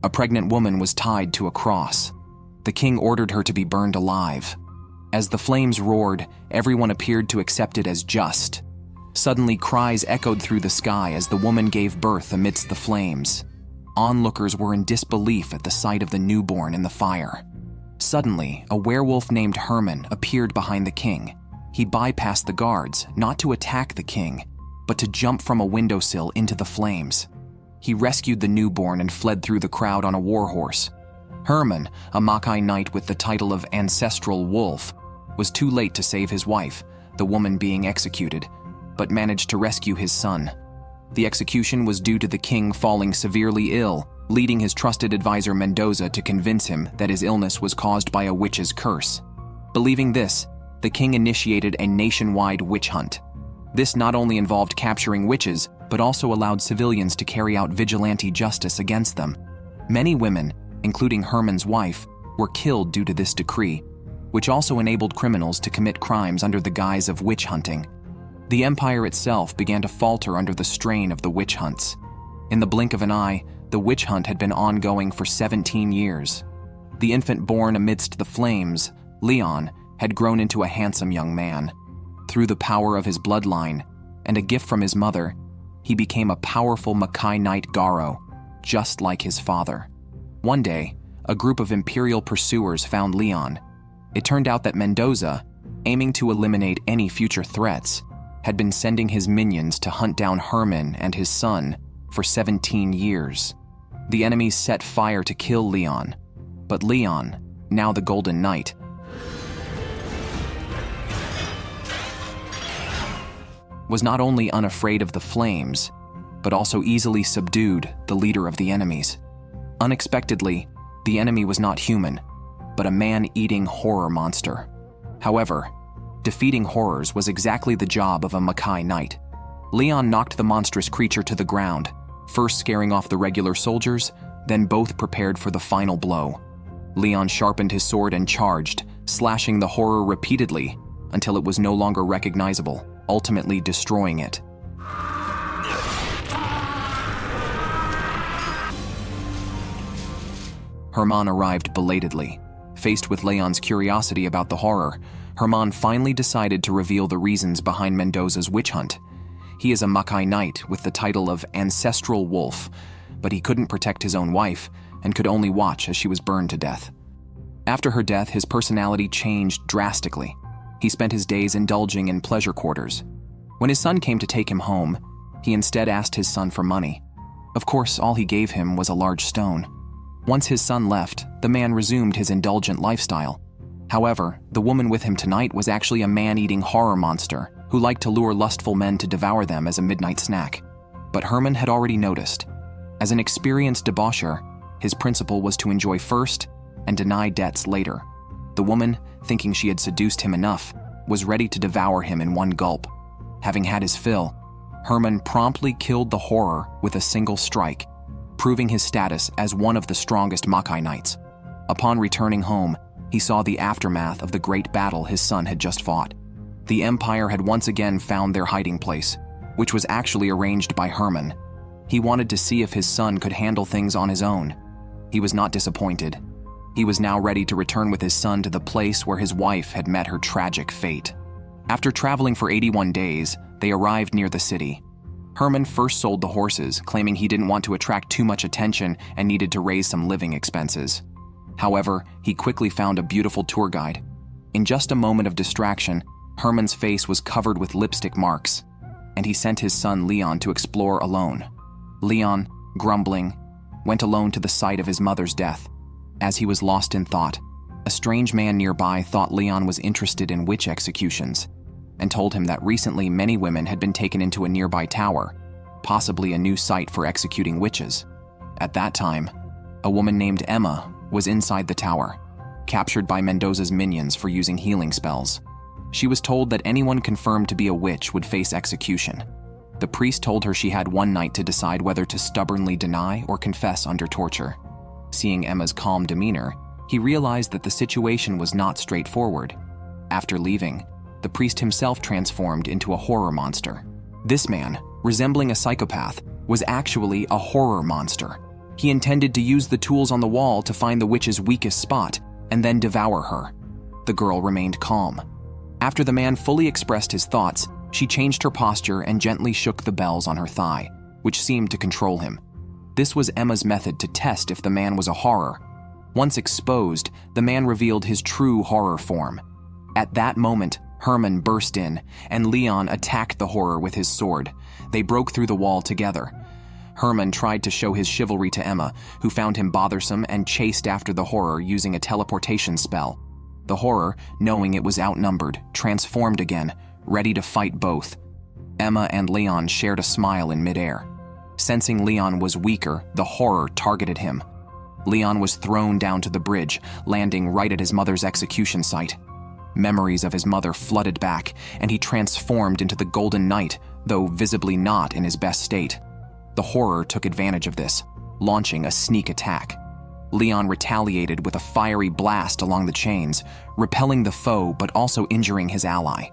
A pregnant woman was tied to a cross. The king ordered her to be burned alive. As the flames roared, everyone appeared to accept it as just. Suddenly, cries echoed through the sky as the woman gave birth amidst the flames. Onlookers were in disbelief at the sight of the newborn in the fire. Suddenly, a werewolf named Herman appeared behind the king. He bypassed the guards, not to attack the king, but to jump from a windowsill into the flames. He rescued the newborn and fled through the crowd on a warhorse. Herman, a Makai knight with the title of Ancestral Wolf, was too late to save his wife, the woman being executed, but managed to rescue his son. The execution was due to the king falling severely ill, leading his trusted advisor Mendoza to convince him that his illness was caused by a witch's curse. Believing this, the king initiated a nationwide witch hunt. This not only involved capturing witches, but also allowed civilians to carry out vigilante justice against them. Many women, including Herman's wife, were killed due to this decree, which also enabled criminals to commit crimes under the guise of witch hunting. The empire itself began to falter under the strain of the witch hunts. In the blink of an eye, the witch hunt had been ongoing for 17 years. The infant born amidst the flames, Leon, had grown into a handsome young man. Through the power of his bloodline and a gift from his mother, he became a powerful Makai knight Garo, just like his father. One day, a group of imperial pursuers found Leon. It turned out that Mendoza, aiming to eliminate any future threats, had been sending his minions to hunt down Herman and his son for 17 years. The enemies set fire to kill Leon, but Leon, now the Golden Knight, was not only unafraid of the flames, but also easily subdued the leader of the enemies. Unexpectedly, the enemy was not human, but a man-eating horror monster. However, defeating horrors was exactly the job of a Makai knight. Leon knocked the monstrous creature to the ground, first scaring off the regular soldiers, then both prepared for the final blow. Leon sharpened his sword and charged, slashing the horror repeatedly until it was no longer recognizable, ultimately destroying it. Herman arrived belatedly. Faced with Leon's curiosity about the horror, Herman finally decided to reveal the reasons behind Mendoza's witch hunt. He is a Makai knight with the title of Ancestral Wolf, but he couldn't protect his own wife and could only watch as she was burned to death. After her death, his personality changed drastically. He spent his days indulging in pleasure quarters. When his son came to take him home, he instead asked his son for money. Of course, all he gave him was a large stone. Once his son left, the man resumed his indulgent lifestyle. However, the woman with him tonight was actually a man-eating horror monster who liked to lure lustful men to devour them as a midnight snack. But Herman had already noticed. As an experienced debaucher, his principle was to enjoy first and deny debts later. The woman, thinking she had seduced him enough, was ready to devour him in one gulp. Having had his fill, Herman promptly killed the horror with a single strike, proving his status as one of the strongest Makai knights. Upon returning home, he saw the aftermath of the great battle his son had just fought. The Empire had once again found their hiding place, which was actually arranged by Herman. He wanted to see if his son could handle things on his own. He was not disappointed. He was now ready to return with his son to the place where his wife had met her tragic fate. After traveling for 81 days, they arrived near the city. Herman first sold the horses, claiming he didn't want to attract too much attention and needed to raise some living expenses. However, he quickly found a beautiful tour guide. In just a moment of distraction, Herman's face was covered with lipstick marks, and he sent his son Leon to explore alone. Leon, grumbling, went alone to the site of his mother's death. As he was lost in thought, a strange man nearby thought Leon was interested in witch executions and told him that recently many women had been taken into a nearby tower, possibly a new site for executing witches. At that time, a woman named Emma was inside the tower, captured by Mendoza's minions for using healing spells. She was told that anyone confirmed to be a witch would face execution. The priest told her she had one night to decide whether to stubbornly deny or confess under torture. Seeing Emma's calm demeanor, he realized that the situation was not straightforward. After leaving, the priest himself transformed into a horror monster. This man, resembling a psychopath, was actually a horror monster. He intended to use the tools on the wall to find the witch's weakest spot and then devour her. The girl remained calm. After the man fully expressed his thoughts, she changed her posture and gently shook the bells on her thigh, which seemed to control him. This was Emma's method to test if the man was a horror. Once exposed, the man revealed his true horror form. At that moment, Herman burst in, and Leon attacked the horror with his sword. They broke through the wall together. Herman tried to show his chivalry to Emma, who found him bothersome and chased after the horror using a teleportation spell. The horror, knowing it was outnumbered, transformed again, ready to fight both. Emma and Leon shared a smile in midair. Sensing Leon was weaker, the horror targeted him. Leon was thrown down to the bridge, landing right at his mother's execution site. Memories of his mother flooded back, and he transformed into the Golden Knight, though visibly not in his best state. The horror took advantage of this, launching a sneak attack. Leon retaliated with a fiery blast along the chains, repelling the foe but also injuring his ally.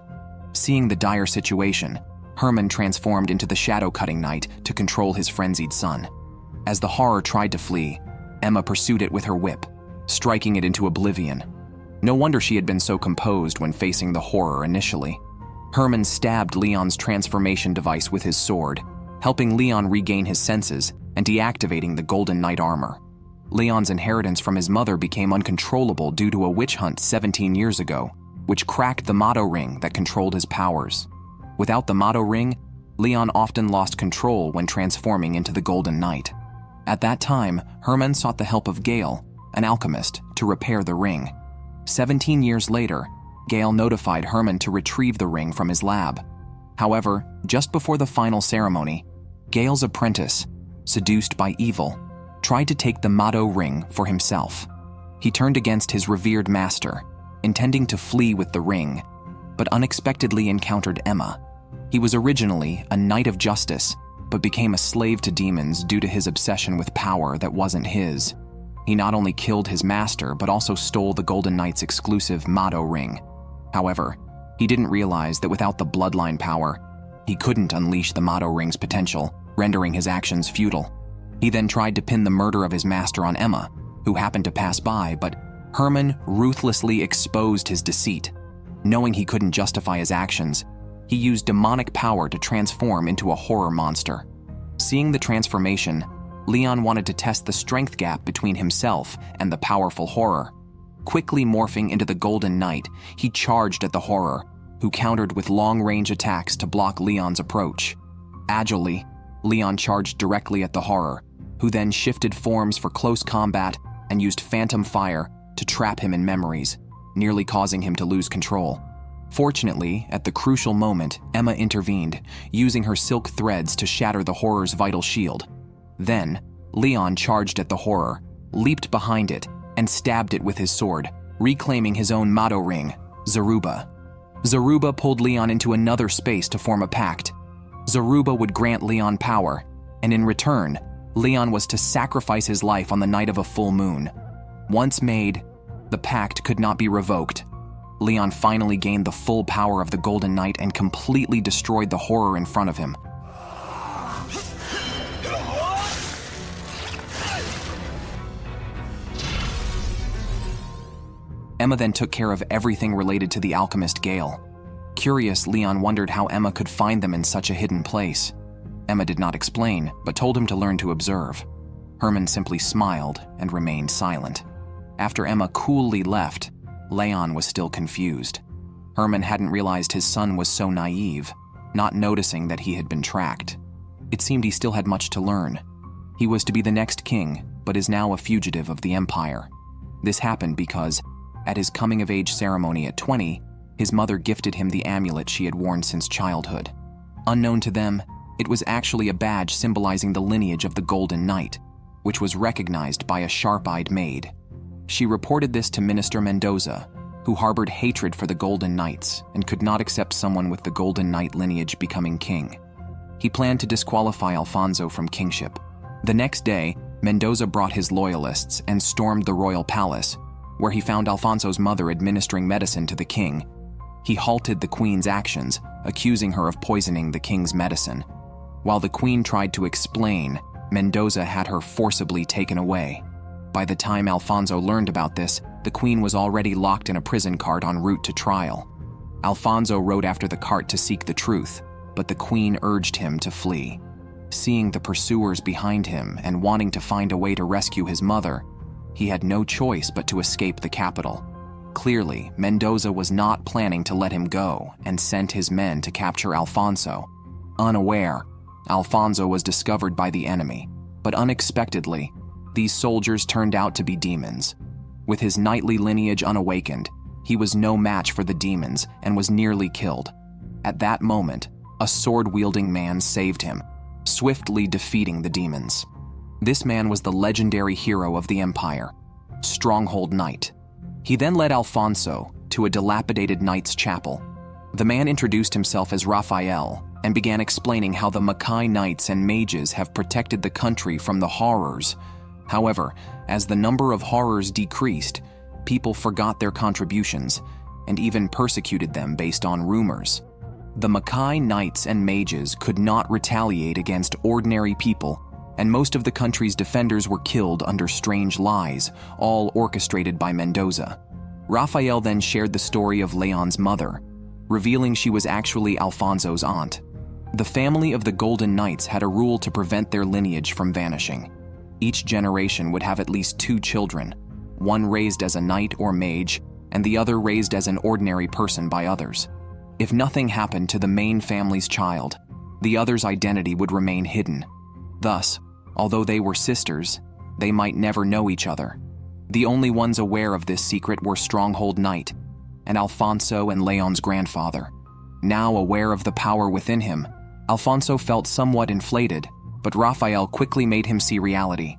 Seeing the dire situation, Herman transformed into the Shadow-Cutting Knight to control his frenzied son. As the horror tried to flee, Emma pursued it with her whip, striking it into oblivion. No wonder she had been so composed when facing the horror initially. Herman stabbed Leon's transformation device with his sword, helping Leon regain his senses and deactivating the Golden Knight armor. Leon's inheritance from his mother became uncontrollable due to a witch hunt 17 years ago, which cracked the Motto Ring that controlled his powers. Without the Motto Ring, Leon often lost control when transforming into the Golden Knight. At that time, Herman sought the help of Gale, an alchemist, to repair the ring. 17 years later, Gale notified Herman to retrieve the ring from his lab. However, just before the final ceremony, Gale's apprentice, seduced by evil, tried to take the Motto Ring for himself. He turned against his revered master, intending to flee with the ring, but unexpectedly encountered Emma. He was originally a knight of justice, but became a slave to demons due to his obsession with power that wasn't his. He not only killed his master, but also stole the Golden Knight's exclusive Motto Ring. However, he didn't realize that without the bloodline power, he couldn't unleash the Motto Ring's potential, rendering his actions futile. He then tried to pin the murder of his master on Emma, who happened to pass by, but Herman ruthlessly exposed his deceit. Knowing he couldn't justify his actions, he used demonic power to transform into a horror monster. Seeing the transformation, Leon wanted to test the strength gap between himself and the powerful horror. Quickly morphing into the Golden Knight, he charged at the horror, who countered with long-range attacks to block Leon's approach. Agilely, Leon charged directly at the horror, who then shifted forms for close combat and used phantom fire to trap him in memories, nearly causing him to lose control. Fortunately, at the crucial moment, Emma intervened, using her silk threads to shatter the horror's vital shield. Then, Leon charged at the horror, leaped behind it, and stabbed it with his sword, reclaiming his own Motto Ring, Zaruba. Zaruba pulled Leon into another space to form a pact. Zaruba would grant Leon power, and in return, Leon was to sacrifice his life on the night of a full moon. Once made, the pact could not be revoked. Leon finally gained the full power of the Golden Knight and completely destroyed the horror in front of him. Emma then took care of everything related to the alchemist Gale. Curious, Leon wondered how Emma could find them in such a hidden place. Emma did not explain, but told him to learn to observe. Herman simply smiled and remained silent. After Emma coolly left, Leon was still confused. Herman hadn't realized his son was so naive, not noticing that he had been tracked. It seemed he still had much to learn. He was to be the next king, but is now a fugitive of the Empire. This happened because, at his coming-of-age ceremony at 20, his mother gifted him the amulet she had worn since childhood. Unknown to them, it was actually a badge symbolizing the lineage of the Golden Knight, which was recognized by a sharp-eyed maid. She reported this to Minister Mendoza, who harbored hatred for the Golden Knights and could not accept someone with the Golden Knight lineage becoming king. He planned to disqualify Alfonso from kingship. The next day, Mendoza brought his loyalists and stormed the royal palace, where he found Alfonso's mother administering medicine to the king. He halted the queen's actions, accusing her of poisoning the king's medicine. While the queen tried to explain, Mendoza had her forcibly taken away. By the time Alfonso learned about this, the queen was already locked in a prison cart en route to trial. Alfonso rode after the cart to seek the truth, but the queen urged him to flee. Seeing the pursuers behind him and wanting to find a way to rescue his mother, he had no choice but to escape the capital. Clearly, Mendoza was not planning to let him go and sent his men to capture Alfonso. Unaware, Alfonso was discovered by the enemy, but unexpectedly, these soldiers turned out to be demons. With his knightly lineage unawakened, he was no match for the demons and was nearly killed. At that moment, a sword-wielding man saved him, swiftly defeating the demons. This man was the legendary hero of the Empire, Stronghold Knight. He then led Alfonso to a dilapidated knight's chapel. The man introduced himself as Raphael and began explaining how the Makai knights and mages have protected the country from the horrors. However, as the number of horrors decreased, people forgot their contributions and even persecuted them based on rumors. The Makai knights and mages could not retaliate against ordinary people, and most of the country's defenders were killed under strange lies, all orchestrated by Mendoza. Raphael then shared the story of Leon's mother, revealing she was actually Alfonso's aunt. The family of the Golden Knights had a rule to prevent their lineage from vanishing. Each generation would have at least 2 children, one raised as a knight or mage, and the other raised as an ordinary person by others. If nothing happened to the main family's child, the other's identity would remain hidden. Thus, although they were sisters, they might never know each other. The only ones aware of this secret were Stronghold Knight and Alfonso and Leon's grandfather. Now aware of the power within him, Alfonso felt somewhat inflated, but Raphael quickly made him see reality.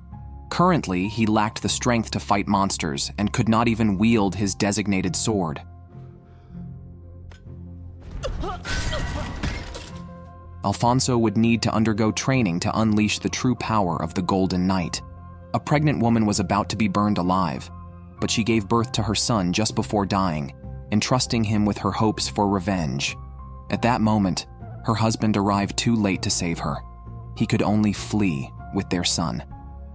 Currently, he lacked the strength to fight monsters and could not even wield his designated sword. Alfonso would need to undergo training to unleash the true power of the Golden Knight. A pregnant woman was about to be burned alive, but she gave birth to her son just before dying, entrusting him with her hopes for revenge. At that moment, her husband arrived too late to save her. He could only flee with their son.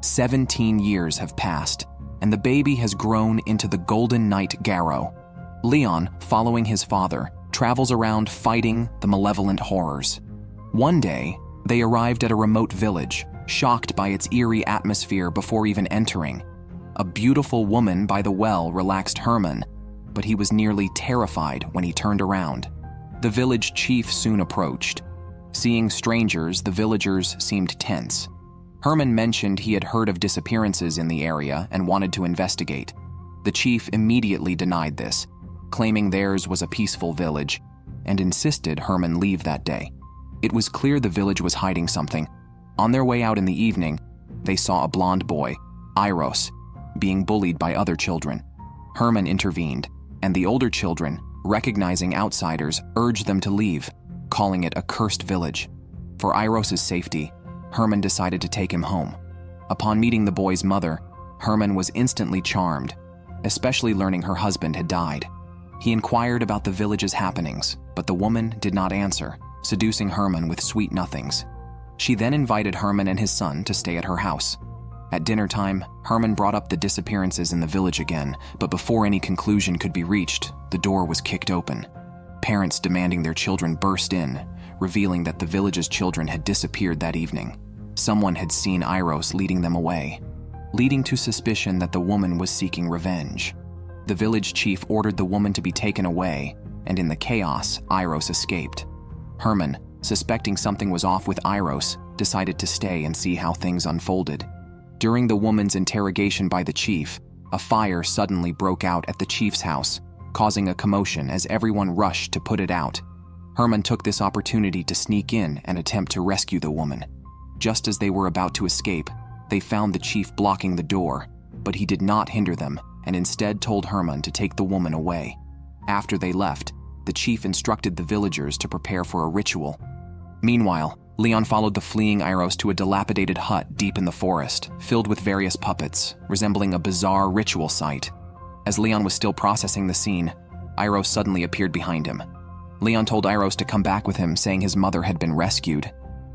17 years have passed, and the baby has grown into the Golden Knight Garo. Leon, following his father, travels around fighting the malevolent horrors. One day, they arrived at a remote village, shocked by its eerie atmosphere before even entering. A beautiful woman by the well relaxed Herman, but he was nearly terrified when he turned around. The village chief soon approached. Seeing strangers, the villagers seemed tense. Herman mentioned he had heard of disappearances in the area and wanted to investigate. The chief immediately denied this, claiming theirs was a peaceful village, and insisted Herman leave that day. It was clear the village was hiding something. On their way out in the evening, they saw a blonde boy, Iros, being bullied by other children. Herman intervened, and the older children, recognizing outsiders, urged them to leave, calling it a cursed village. For Iros' safety, Herman decided to take him home. Upon meeting the boy's mother, Herman was instantly charmed, especially learning her husband had died. He inquired about the village's happenings, but the woman did not answer, seducing Herman with sweet nothings. She then invited Herman and his son to stay at her house. At dinner time, Herman brought up the disappearances in the village again, but before any conclusion could be reached, the door was kicked open. Parents demanding their children burst in, revealing that the village's children had disappeared that evening. Someone had seen Iros leading them away, leading to suspicion that the woman was seeking revenge. The village chief ordered the woman to be taken away, and in the chaos, Iros escaped. Herman, suspecting something was off with Iros, decided to stay and see how things unfolded. During the woman's interrogation by the chief, a fire suddenly broke out at the chief's house, causing a commotion as everyone rushed to put it out. Herman took this opportunity to sneak in and attempt to rescue the woman. Just as they were about to escape, they found the chief blocking the door, but he did not hinder them and instead told Herman to take the woman away. After they left, the chief instructed the villagers to prepare for a ritual. Meanwhile, Leon followed the fleeing Iros to a dilapidated hut deep in the forest, filled with various puppets, resembling a bizarre ritual site. As Leon was still processing the scene, Iros suddenly appeared behind him. Leon told Iros to come back with him, saying his mother had been rescued.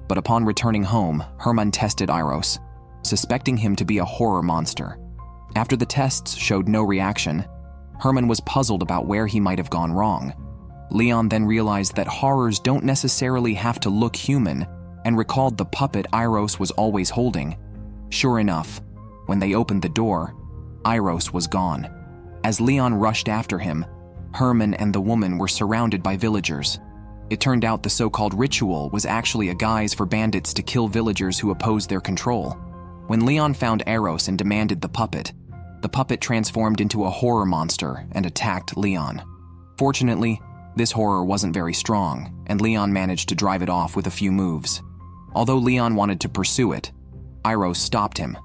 But upon returning home, Herman tested Iros, suspecting him to be a horror monster. After the tests showed no reaction, Herman was puzzled about where he might have gone wrong. Leon then realized that horrors don't necessarily have to look human and recalled the puppet Iros was always holding. Sure enough, when they opened the door, Iros was gone. As Leon rushed after him, Herman and the woman were surrounded by villagers. It turned out the so-called ritual was actually a guise for bandits to kill villagers who opposed their control. When Leon found Iros and demanded the puppet transformed into a horror monster and attacked Leon. Fortunately, this horror wasn't very strong, and Leon managed to drive it off with a few moves. Although Leon wanted to pursue it, Iros stopped him.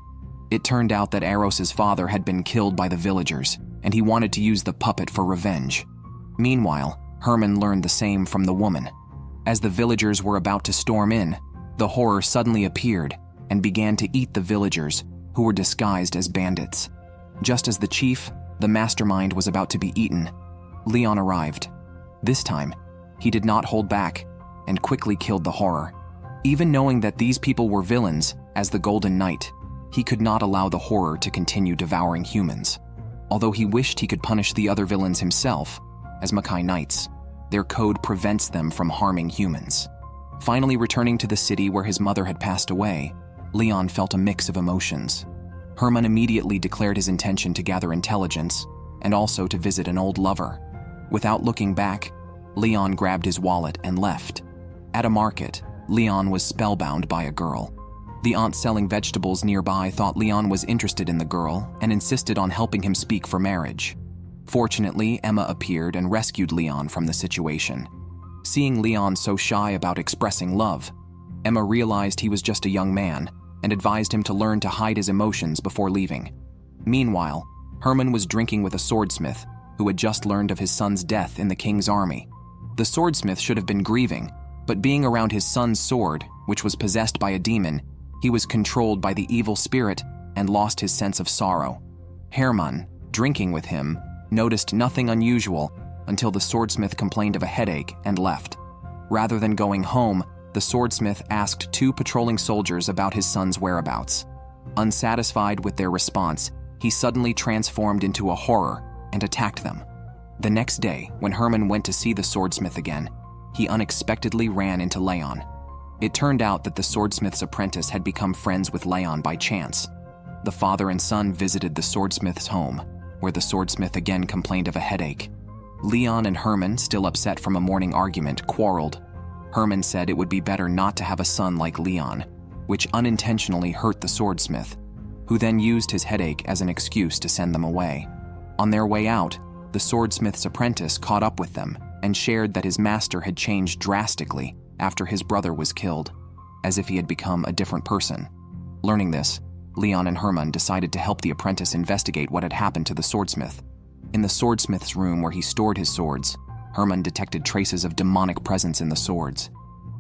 It turned out that Iros' father had been killed by the villagers, and he wanted to use the puppet for revenge. Meanwhile, Herman learned the same from the woman. As the villagers were about to storm in, the horror suddenly appeared and began to eat the villagers, who were disguised as bandits. Just as the chief, the mastermind, was about to be eaten, Leon arrived. This time, he did not hold back and quickly killed the horror. Even knowing that these people were villains, as the Golden Knight, he could not allow the horror to continue devouring humans. Although he wished he could punish the other villains himself, as Makai Knights, their code prevents them from harming humans. Finally returning to the city where his mother had passed away, Leon felt a mix of emotions. Herman immediately declared his intention to gather intelligence and also to visit an old lover. Without looking back, Leon grabbed his wallet and left. At a market, Leon was spellbound by a girl. The aunt selling vegetables nearby thought Leon was interested in the girl and insisted on helping him speak for marriage. Fortunately, Emma appeared and rescued Leon from the situation. Seeing Leon so shy about expressing love, Emma realized he was just a young man and advised him to learn to hide his emotions before leaving. Meanwhile, Herman was drinking with a swordsmith who had just learned of his son's death in the king's army. The swordsmith should have been grieving, but being around his son's sword, which was possessed by a demon, he was controlled by the evil spirit and lost his sense of sorrow. Herman, drinking with him, noticed nothing unusual until the swordsmith complained of a headache and left. Rather than going home, the swordsmith asked two patrolling soldiers about his son's whereabouts. Unsatisfied with their response, he suddenly transformed into a horror and attacked them. The next day, when Herman went to see the swordsmith again, he unexpectedly ran into Leon. It turned out that the swordsmith's apprentice had become friends with Leon by chance. The father and son visited the swordsmith's home, where the swordsmith again complained of a headache. Leon and Herman, still upset from a morning argument, quarreled. Herman said it would be better not to have a son like Leon, which unintentionally hurt the swordsmith, who then used his headache as an excuse to send them away. On their way out, the swordsmith's apprentice caught up with them and shared that his master had changed drastically after his brother was killed, as if he had become a different person. Learning this, Leon and Herman decided to help the apprentice investigate what had happened to the swordsmith. In the swordsmith's room where he stored his swords, Herman detected traces of demonic presence in the swords.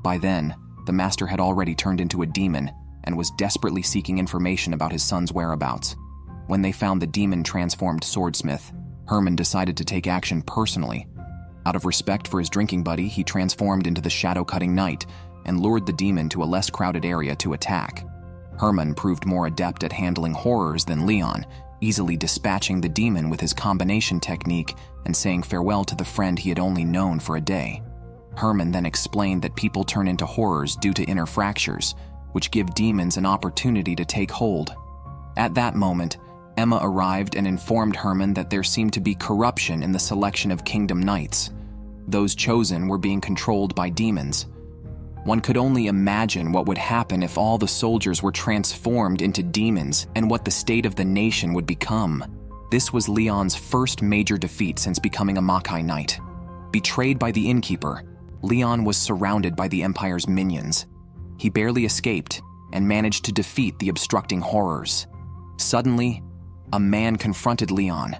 By then, the master had already turned into a demon and was desperately seeking information about his son's whereabouts. When they found the demon-transformed swordsmith, Herman decided to take action personally. Out of respect for his drinking buddy, he transformed into the shadow-cutting knight and lured the demon to a less crowded area to attack. Herman proved more adept at handling horrors than Leon, easily dispatching the demon with his combination technique and saying farewell to the friend he had only known for a day. Herman then explained that people turn into horrors due to inner fractures, which give demons an opportunity to take hold. At that moment, Emma arrived and informed Herman that there seemed to be corruption in the selection of kingdom knights. Those chosen were being controlled by demons. One could only imagine what would happen if all the soldiers were transformed into demons and what the state of the nation would become. This was Leon's first major defeat since becoming a Makai Knight. Betrayed by the innkeeper, Leon was surrounded by the Empire's minions. He barely escaped and managed to defeat the obstructing horrors. Suddenly, a man confronted Leon.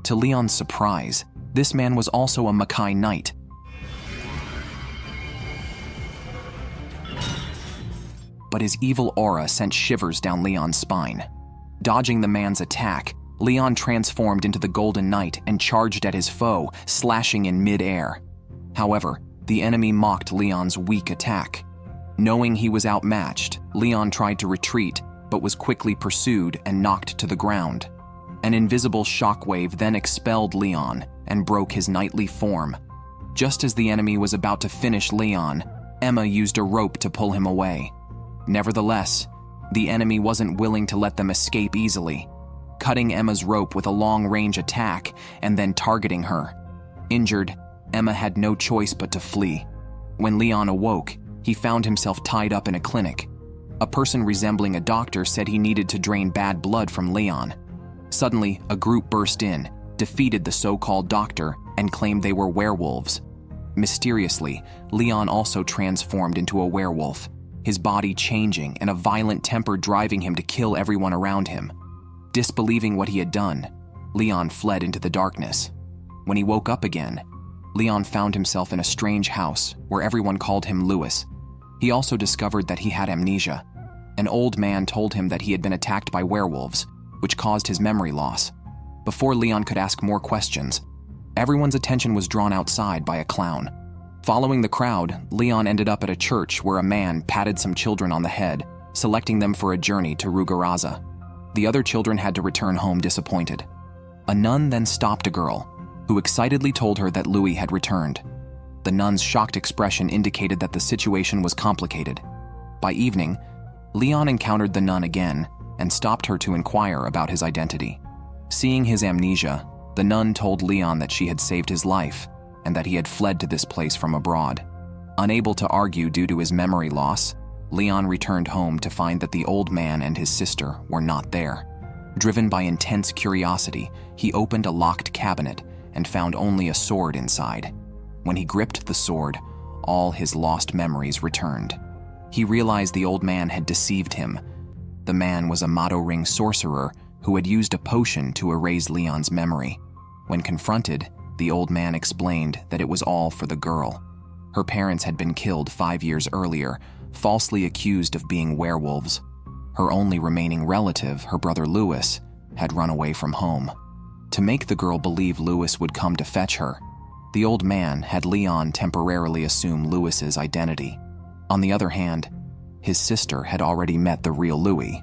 To Leon's surprise, this man was also a Makai Knight. But his evil aura sent shivers down Leon's spine. Dodging the man's attack, Leon transformed into the Golden Knight and charged at his foe, slashing in mid-air. However, the enemy mocked Leon's weak attack. Knowing he was outmatched, Leon tried to retreat, but was quickly pursued and knocked to the ground. An invisible shockwave then expelled Leon and broke his knightly form. Just as the enemy was about to finish Leon, Emma used a rope to pull him away. Nevertheless, the enemy wasn't willing to let them escape easily, cutting Emma's rope with a long-range attack and then targeting her. Injured, Emma had no choice but to flee. When Leon awoke, he found himself tied up in a clinic. A person resembling a doctor said he needed to drain bad blood from Leon. Suddenly, a group burst in, defeated the so-called doctor, and claimed they were werewolves. Mysteriously, Leon also transformed into a werewolf, his body changing and a violent temper driving him to kill everyone around him. Disbelieving what he had done, Leon fled into the darkness. When he woke up again, Leon found himself in a strange house where everyone called him Louis. He also discovered that he had amnesia. An old man told him that he had been attacked by werewolves, which caused his memory loss. Before Leon could ask more questions, everyone's attention was drawn outside by a clown. Following the crowd, Leon ended up at a church where a man patted some children on the head, selecting them for a journey to Rugaraza. The other children had to return home disappointed. A nun then stopped a girl, who excitedly told her that Louis had returned. The nun's shocked expression indicated that the situation was complicated. By evening, Leon encountered the nun again and stopped her to inquire about his identity. Seeing his amnesia, the nun told Leon that she had saved his life and that he had fled to this place from abroad. Unable to argue due to his memory loss, Leon returned home to find that the old man and his sister were not there. Driven by intense curiosity, he opened a locked cabinet and found only a sword inside. When he gripped the sword, all his lost memories returned. He realized the old man had deceived him. The man was a Mado Ring sorcerer who had used a potion to erase Leon's memory. When confronted, the old man explained that it was all for the girl. Her parents had been killed 5 years earlier, falsely accused of being werewolves. Her only remaining relative, her brother Louis, had run away from home. To make the girl believe Louis would come to fetch her, the old man had Leon temporarily assume Louis's identity. On the other hand, his sister had already met the real Louis.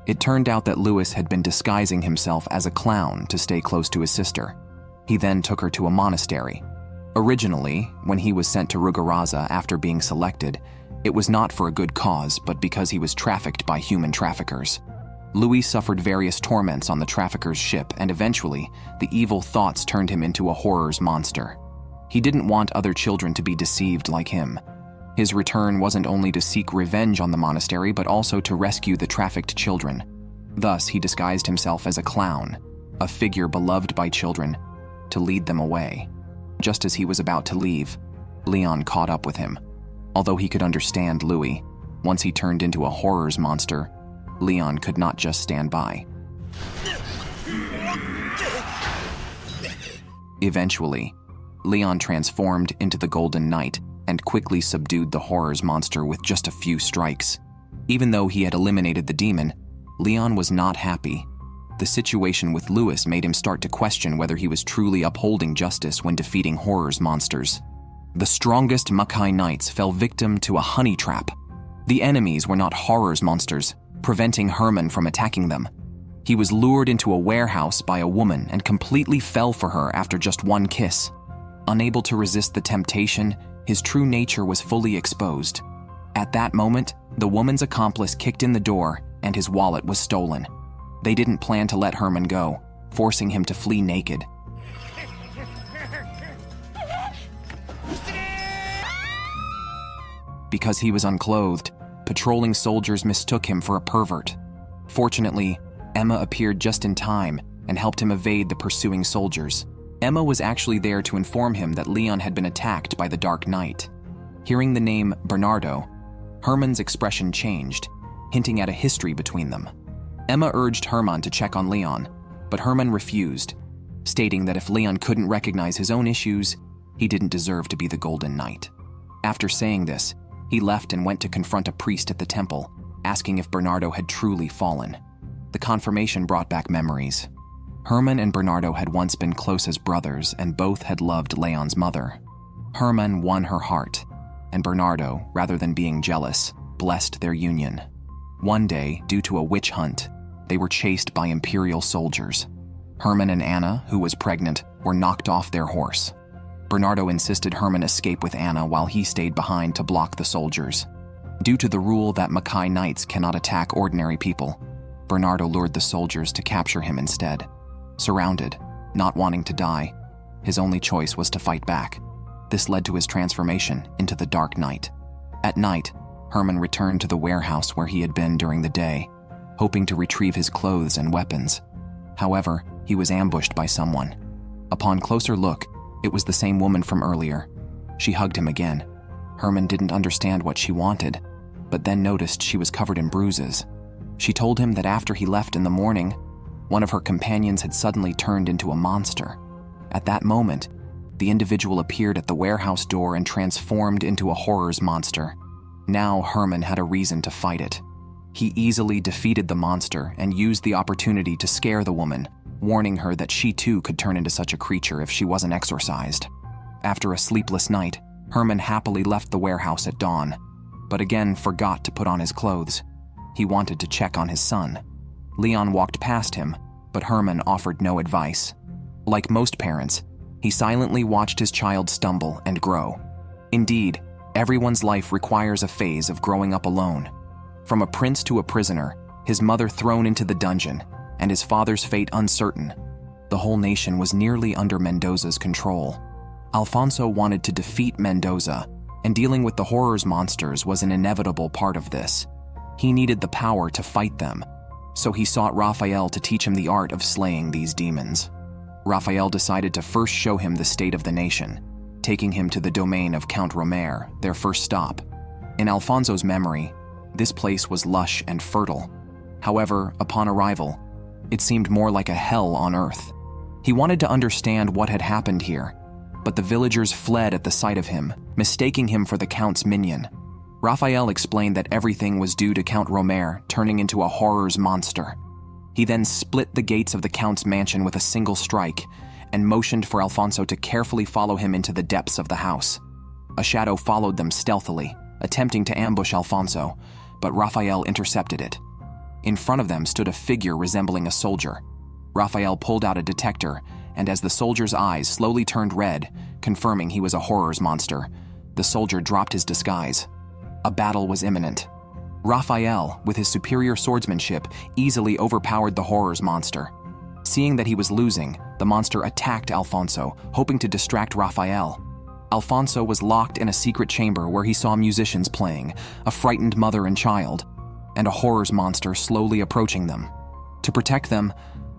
It turned out that Louis had been disguising himself as a clown to stay close to his sister. He then took her to a monastery. Originally, when he was sent to Rugaraza after being selected, it was not for a good cause, but because he was trafficked by human traffickers. Louis suffered various torments on the traffickers' ship, and eventually, the evil thoughts turned him into a horror's monster. He didn't want other children to be deceived like him. His return wasn't only to seek revenge on the monastery, but also to rescue the trafficked children. Thus, he disguised himself as a clown, a figure beloved by children, to lead them away. Just as he was about to leave, Leon caught up with him. Although he could understand Louis, once he turned into a horror's monster, Leon could not just stand by. Eventually, Leon transformed into the Golden Knight and quickly subdued the horror's monster with just a few strikes. Even though he had eliminated the demon, Leon was not happy. The situation with Louis made him start to question whether he was truly upholding justice when defeating horror's monsters. The strongest Makai Knights fell victim to a honey trap. The enemies were not horror's monsters, preventing Herman from attacking them. He was lured into a warehouse by a woman and completely fell for her after just one kiss. Unable to resist the temptation, his true nature was fully exposed. At that moment, the woman's accomplice kicked in the door and his wallet was stolen. They didn't plan to let Herman go, forcing him to flee naked. Because he was unclothed, patrolling soldiers mistook him for a pervert. Fortunately, Emma appeared just in time and helped him evade the pursuing soldiers. Emma was actually there to inform him that Leon had been attacked by the Dark Knight. Hearing the name Bernardo, Herman's expression changed, hinting at a history between them. Emma urged Herman to check on Leon, but Herman refused, stating that if Leon couldn't recognize his own issues, he didn't deserve to be the Golden Knight. After saying this, he left and went to confront a priest at the temple, asking if Bernardo had truly fallen. The confirmation brought back memories. Herman and Bernardo had once been close as brothers, and both had loved Leon's mother. Herman won her heart, and Bernardo, rather than being jealous, blessed their union. One day, due to a witch hunt, they were chased by Imperial soldiers. Herman and Anna, who was pregnant, were knocked off their horse. Bernardo insisted Herman escape with Anna while he stayed behind to block the soldiers. Due to the rule that Mackay Knights cannot attack ordinary people, Bernardo lured the soldiers to capture him instead. Surrounded, not wanting to die, his only choice was to fight back. This led to his transformation into the Dark Knight. At night, Herman returned to the warehouse where he had been during the day, hoping to retrieve his clothes and weapons. However, he was ambushed by someone. Upon closer look, it was the same woman from earlier. She hugged him again. Herman didn't understand what she wanted, but then noticed she was covered in bruises. She told him that after he left in the morning, one of her companions had suddenly turned into a monster. At that moment, the individual appeared at the warehouse door and transformed into a horrors monster. Now Herman had a reason to fight it. He easily defeated the monster and used the opportunity to scare the woman, warning her that she too could turn into such a creature if she wasn't exorcised. After a sleepless night, Herman happily left the warehouse at dawn, but again forgot to put on his clothes. He wanted to check on his son. Leon walked past him, but Herman offered no advice. Like most parents, he silently watched his child stumble and grow. Indeed, everyone's life requires a phase of growing up alone. From a prince to a prisoner, his mother thrown into the dungeon, and his father's fate uncertain, the whole nation was nearly under Mendoza's control. Alfonso wanted to defeat Mendoza, and dealing with the horrors monsters was an inevitable part of this. He needed the power to fight them, so he sought Raphael to teach him the art of slaying these demons. Raphael decided to first show him the state of the nation, taking him to the domain of Count Romer, their first stop. In Alfonso's memory, this place was lush and fertile. However, upon arrival, it seemed more like a hell on earth. He wanted to understand what had happened here, but the villagers fled at the sight of him, mistaking him for the Count's minion. Raphael explained that everything was due to Count Romer turning into a horrors monster. He then split the gates of the Count's mansion with a single strike and motioned for Alfonso to carefully follow him into the depths of the house. A shadow followed them stealthily, attempting to ambush Alfonso, but Raphael intercepted it. In front of them stood a figure resembling a soldier. Raphael pulled out a detector, and as the soldier's eyes slowly turned red, confirming he was a horrors monster, the soldier dropped his disguise. A battle was imminent. Raphael, with his superior swordsmanship, easily overpowered the horrors monster. Seeing that he was losing, the monster attacked Alfonso, hoping to distract Raphael. Alfonso was locked in a secret chamber where he saw musicians playing, a frightened mother and child, and a horrors monster slowly approaching them. To protect them,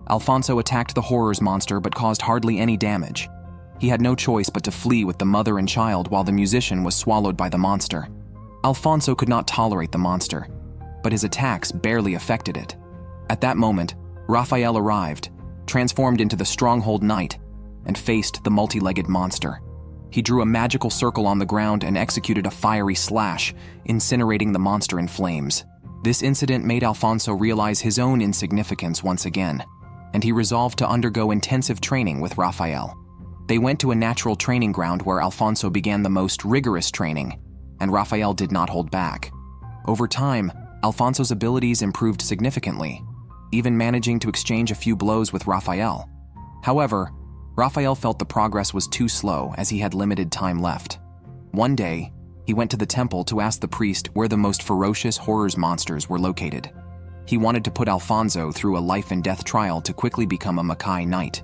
Alfonso attacked the horrors monster but caused hardly any damage. He had no choice but to flee with the mother and child while the musician was swallowed by the monster. Alfonso could not tolerate the monster, but his attacks barely affected it. At that moment, Raphael arrived, transformed into the stronghold knight, and faced the multi-legged monster. He drew a magical circle on the ground and executed a fiery slash, incinerating the monster in flames. This incident made Alfonso realize his own insignificance once again, and he resolved to undergo intensive training with Raphael. They went to a natural training ground where Alfonso began the most rigorous training, and Raphael did not hold back. Over time, Alfonso's abilities improved significantly, even managing to exchange a few blows with Raphael. However, Raphael felt the progress was too slow as he had limited time left. One day, he went to the temple to ask the priest where the most ferocious horrors monsters were located. He wanted to put Alfonso through a life and death trial to quickly become a Mackay Knight.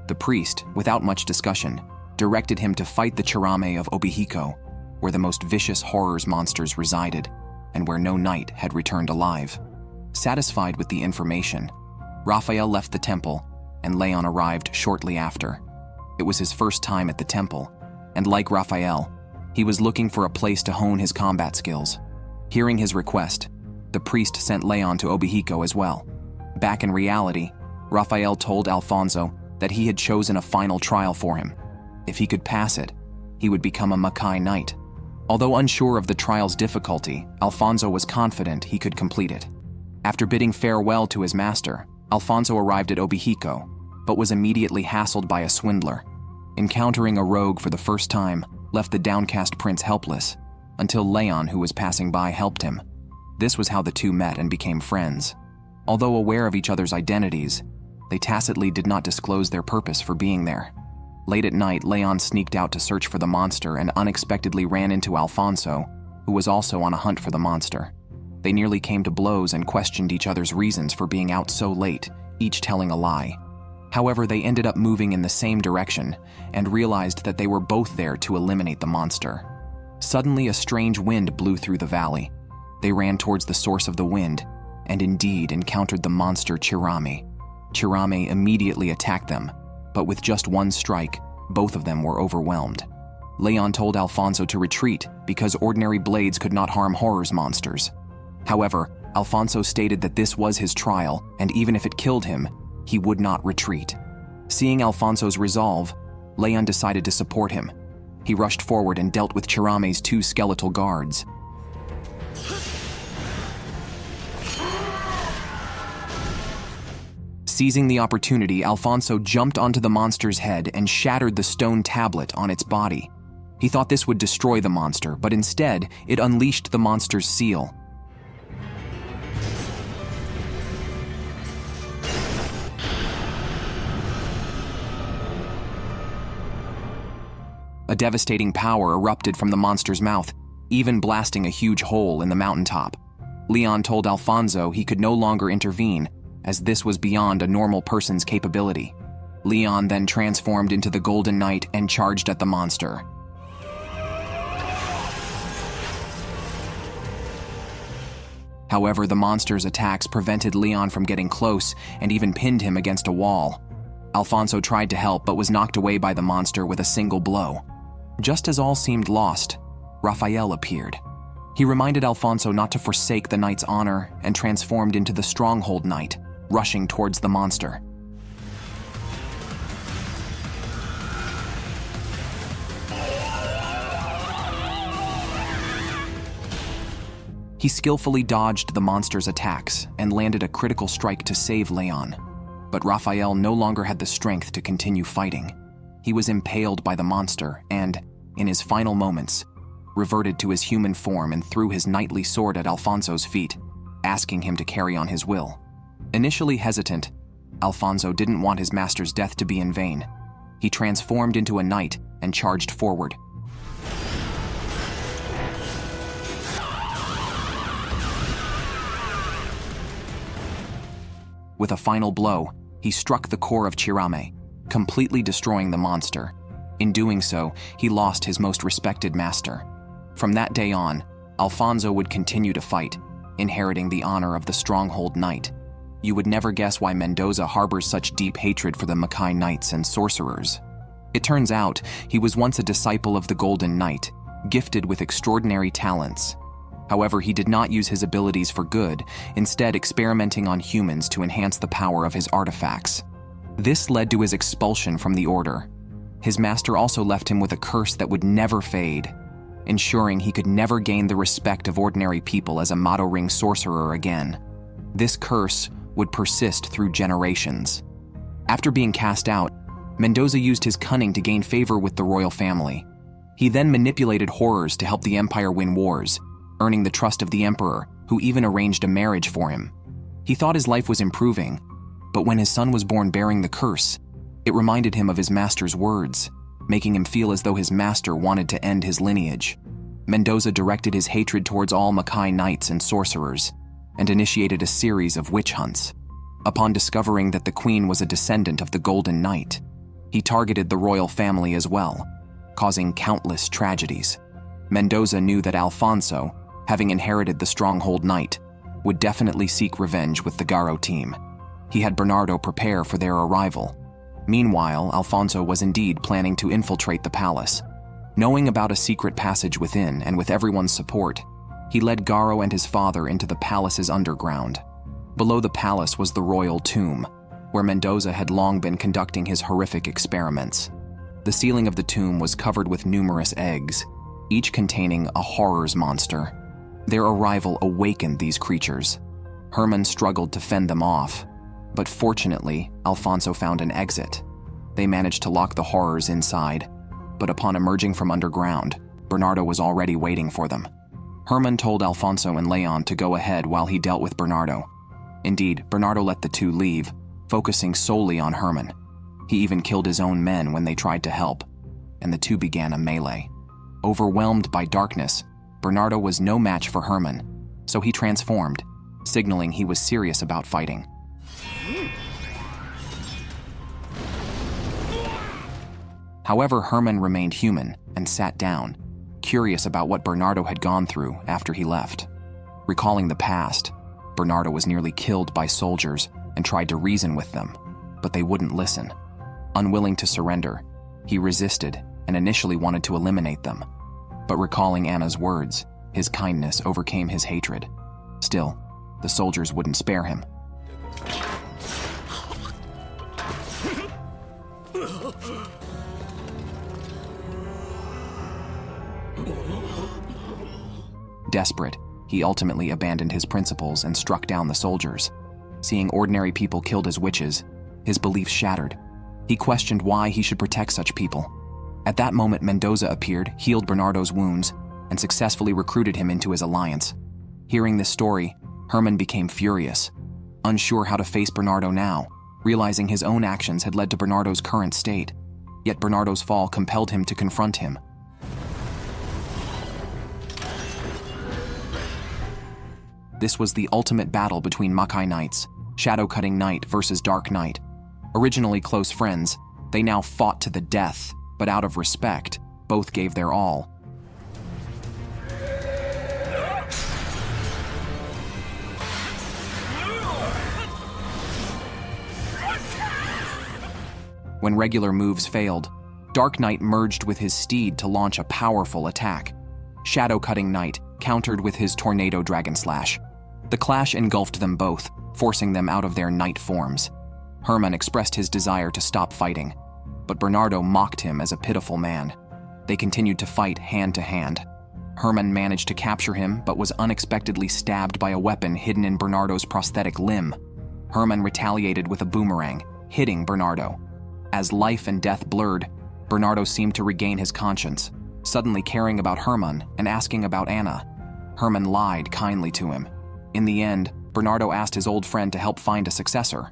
The priest, without much discussion, directed him to fight the Cheram of Obihiko, where the most vicious horrors monsters resided, and where no knight had returned alive. Satisfied with the information, Raphael left the temple, and Leon arrived shortly after. It was his first time at the temple, and like Raphael, he was looking for a place to hone his combat skills. Hearing his request, the priest sent Leon to Obihiko as well. Back in reality, Raphael told Alfonso that he had chosen a final trial for him. If he could pass it, he would become a Mackay Knight. Although unsure of the trial's difficulty, Alfonso was confident he could complete it. After bidding farewell to his master, Alfonso arrived at Obihiko, but was immediately hassled by a swindler. Encountering a rogue for the first time left the downcast prince helpless. until Leon, who was passing by, helped him. This was how the two met and became friends. Although aware of each other's identities, they tacitly did not disclose their purpose for being there. Late at night, Leon sneaked out to search for the monster and unexpectedly ran into Alfonso, who was also on a hunt for the monster. They nearly came to blows and questioned each other's reasons for being out so late, each telling a lie. However, they ended up moving in the same direction and realized that they were both there to eliminate the monster. Suddenly, a strange wind blew through the valley. They ran towards the source of the wind and indeed encountered the monster Cheram. Cheram immediately attacked them, but with just one strike, both of them were overwhelmed. Leon told Alfonso to retreat because ordinary blades could not harm horror's monsters. However, Alfonso stated that this was his trial, and even if it killed him, he would not retreat. Seeing Alfonso's resolve, Leon decided to support him. He rushed forward and dealt with Cheram's two skeletal guards. Seizing the opportunity, Alfonso jumped onto the monster's head and shattered the stone tablet on its body. He thought this would destroy the monster, but instead, it unleashed the monster's seal. A devastating power erupted from the monster's mouth, even blasting a huge hole in the mountaintop. Leon told Alfonso he could no longer intervene, as this was beyond a normal person's capability. Leon then transformed into the Golden Knight and charged at the monster. However, the monster's attacks prevented Leon from getting close and even pinned him against a wall. Alfonso tried to help but was knocked away by the monster with a single blow. Just as all seemed lost, Raphael appeared. He reminded Alfonso not to forsake the knight's honor and transformed into the stronghold knight, rushing towards the monster. He skillfully dodged the monster's attacks and landed a critical strike to save Leon. But Raphael no longer had the strength to continue fighting. He was impaled by the monster and, in his final moments, reverted to his human form and threw his knightly sword at Alfonso's feet, asking him to carry on his will. Initially hesitant, Alfonso didn't want his master's death to be in vain. He transformed into a knight and charged forward. With a final blow, he struck the core of Cheram, completely destroying the monster. In doing so, he lost his most respected master. From that day on, Alfonso would continue to fight, inheriting the honor of the stronghold knight. You would never guess why Mendoza harbors such deep hatred for the Mackay knights and sorcerers. It turns out he was once a disciple of the Golden Knight, gifted with extraordinary talents. However, he did not use his abilities for good, instead experimenting on humans to enhance the power of his artifacts. This led to his expulsion from the order. His master also left him with a curse that would never fade, ensuring he could never gain the respect of ordinary people as a Mado Ring sorcerer again. This curse would persist through generations. After being cast out, Mendoza used his cunning to gain favor with the royal family. He then manipulated horrors to help the empire win wars, earning the trust of the emperor, who even arranged a marriage for him. He thought his life was improving, but when his son was born bearing the curse, it reminded him of his master's words, making him feel as though his master wanted to end his lineage. Mendoza directed his hatred towards all Mackay knights and sorcerers, and initiated a series of witch hunts. Upon discovering that the queen was a descendant of the Golden Knight, he targeted the royal family as well, causing countless tragedies. Mendoza knew that Alfonso, having inherited the stronghold knight, would definitely seek revenge with the Garo team. He had Bernardo prepare for their arrival. Meanwhile, Alfonso was indeed planning to infiltrate the palace. Knowing about a secret passage within and with everyone's support, he led Garo and his father into the palace's underground. Below the palace was the royal tomb, where Mendoza had long been conducting his horrific experiments. The ceiling of the tomb was covered with numerous eggs, each containing a horror's monster. Their arrival awakened these creatures. Herman struggled to fend them off, but fortunately, Alfonso found an exit. They managed to lock the horrors inside, but upon emerging from underground, Bernardo was already waiting for them. Herman told Alfonso and Leon to go ahead while he dealt with Bernardo. Indeed, Bernardo let the two leave, focusing solely on Herman. He even killed his own men when they tried to help, and the two began a melee. Overwhelmed by darkness, Bernardo was no match for Herman, so he transformed, signaling he was serious about fighting. However, Herman remained human and sat down, curious about what Bernardo had gone through after he left. Recalling the past, Bernardo was nearly killed by soldiers and tried to reason with them, but they wouldn't listen. Unwilling to surrender, he resisted and initially wanted to eliminate them. But recalling Anna's words, his kindness overcame his hatred. Still, the soldiers wouldn't spare him. Desperate, he ultimately abandoned his principles and struck down the soldiers. Seeing ordinary people killed as witches, his beliefs shattered. He questioned why he should protect such people. At that moment, Mendoza appeared, healed Bernardo's wounds, and successfully recruited him into his alliance. Hearing this story, Herman became furious, unsure how to face Bernardo now, realizing his own actions had led to Bernardo's current state. Yet Bernardo's fall compelled him to confront him. This was the ultimate battle between Makai Knights, Shadow-Cutting Knight versus Dark Knight. Originally close friends, they now fought to the death, but out of respect, both gave their all. When regular moves failed, Dark Knight merged with his steed to launch a powerful attack. Shadow-Cutting Knight countered with his Tornado Dragon Slash. The clash engulfed them both, forcing them out of their knight forms. Herman expressed his desire to stop fighting, but Bernardo mocked him as a pitiful man. They continued to fight hand to hand. Herman managed to capture him, but was unexpectedly stabbed by a weapon hidden in Bernardo's prosthetic limb. Herman retaliated with a boomerang, hitting Bernardo. As life and death blurred, Bernardo seemed to regain his conscience, suddenly caring about Herman and asking about Anna. Herman lied kindly to him. In the end, Bernardo asked his old friend to help find a successor.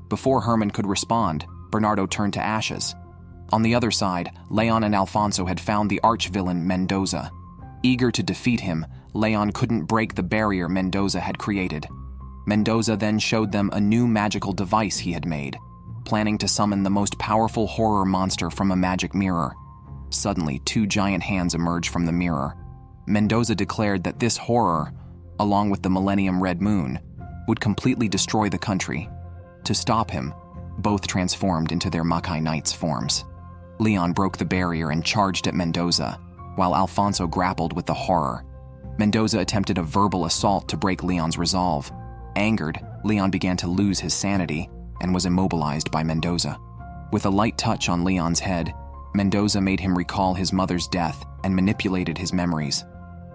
Before Herman could respond, Bernardo turned to ashes. On the other side, Leon and Alfonso had found the arch-villain Mendoza. Eager to defeat him, Leon couldn't break the barrier Mendoza had created. Mendoza then showed them a new magical device he had made, planning to summon the most powerful horror monster from a magic mirror. Suddenly, two giant hands emerged from the mirror. Mendoza declared that this horror, along with the Millennium Red Moon, would completely destroy the country. To stop him, both transformed into their Makai Knights forms. Leon broke the barrier and charged at Mendoza, while Alfonso grappled with the horror. Mendoza attempted a verbal assault to break Leon's resolve. Angered, Leon began to lose his sanity and was immobilized by Mendoza. With a light touch on Leon's head, Mendoza made him recall his mother's death and manipulated his memories.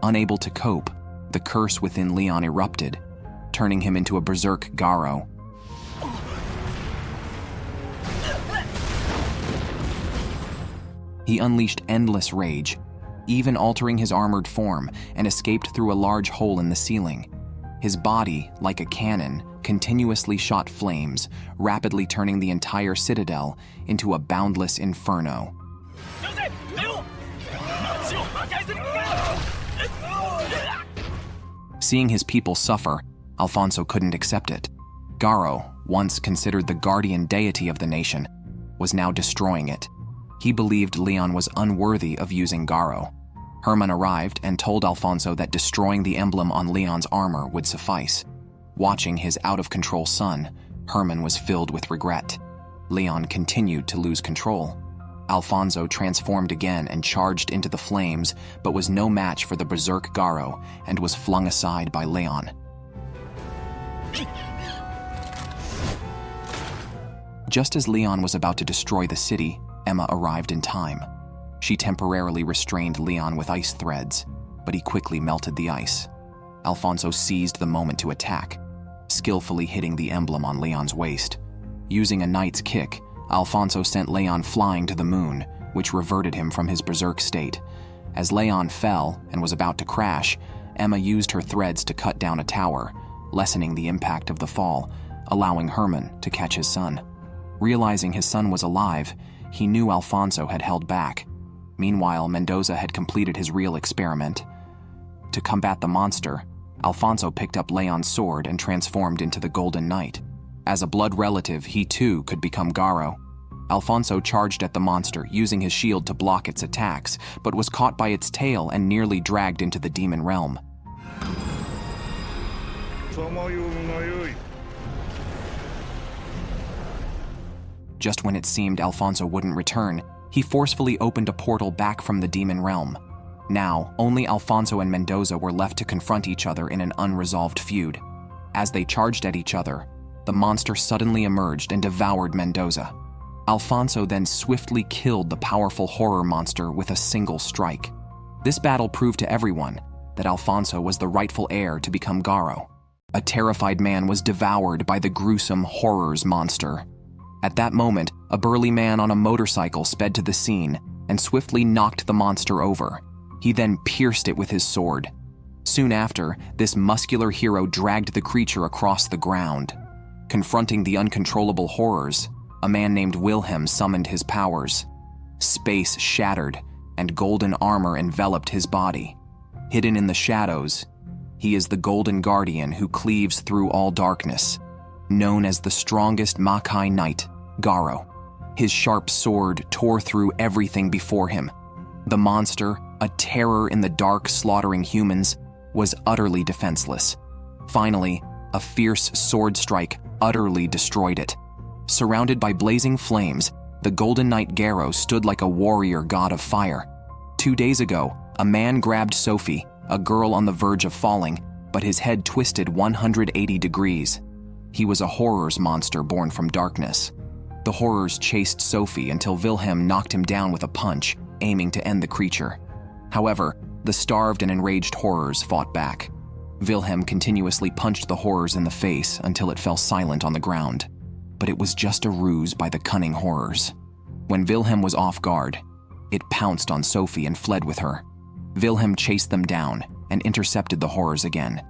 Unable to cope, the curse within Leon erupted, turning him into a berserk Garo. He unleashed endless rage, even altering his armored form, and escaped through a large hole in the ceiling. His body, like a cannon, continuously shot flames, rapidly turning the entire citadel into a boundless inferno. Seeing his people suffer, Alfonso couldn't accept it. Garo, once considered the guardian deity of the nation, was now destroying it. He believed Leon was unworthy of using Garo. Herman arrived and told Alfonso that destroying the emblem on Leon's armor would suffice. Watching his out-of-control son, Herman was filled with regret. Leon continued to lose control. Alfonso transformed again and charged into the flames, but was no match for the berserk Garo and was flung aside by Leon. Just as Leon was about to destroy the city, Emma arrived in time. She temporarily restrained Leon with ice threads, but he quickly melted the ice. Alfonso seized the moment to attack, skillfully hitting the emblem on Leon's waist. Using a knight's kick, Alfonso sent Leon flying to the moon, which reverted him from his berserk state. As Leon fell and was about to crash, Emma used her threads to cut down a tower, lessening the impact of the fall, allowing Herman to catch his son. Realizing his son was alive, he knew Alfonso had held back. Meanwhile, Mendoza had completed his real experiment. To combat the monster, Alfonso picked up Leon's sword and transformed into the Golden Knight. As a blood relative, he too could become Garo. Alfonso charged at the monster, using his shield to block its attacks, but was caught by its tail and nearly dragged into the demon realm. Just when it seemed Alfonso wouldn't return, he forcefully opened a portal back from the demon realm. Now, only Alfonso and Mendoza were left to confront each other in an unresolved feud. As they charged at each other, the monster suddenly emerged and devoured Mendoza. Alfonso then swiftly killed the powerful horror monster with a single strike. This battle proved to everyone that Alfonso was the rightful heir to become Garo. A terrified man was devoured by the gruesome horrors monster. At that moment, a burly man on a motorcycle sped to the scene and swiftly knocked the monster over. He then pierced it with his sword. Soon after, this muscular hero dragged the creature across the ground. Confronting the uncontrollable horrors, a man named Vilhm summoned his powers. Space shattered, and golden armor enveloped his body. Hidden in the shadows, he is the Golden Guardian who cleaves through all darkness. Known as the strongest Makai Knight, Garo. His sharp sword tore through everything before him. The monster, a terror in the dark slaughtering humans, was utterly defenseless. Finally, a fierce sword strike utterly destroyed it. Surrounded by blazing flames, the Golden Knight Garo stood like a warrior god of fire. 2 days ago, a man grabbed Sophie, a girl on the verge of falling, but his head twisted 180 degrees. He was a horrors monster born from darkness. The horrors chased Sophie until Vilhm knocked him down with a punch, aiming to end the creature. However, the starved and enraged horrors fought back. Vilhm continuously punched the horrors in the face until it fell silent on the ground. But it was just a ruse by the cunning horrors. When Vilhm was off guard, it pounced on Sophie and fled with her. Vilhm chased them down and intercepted the horrors again.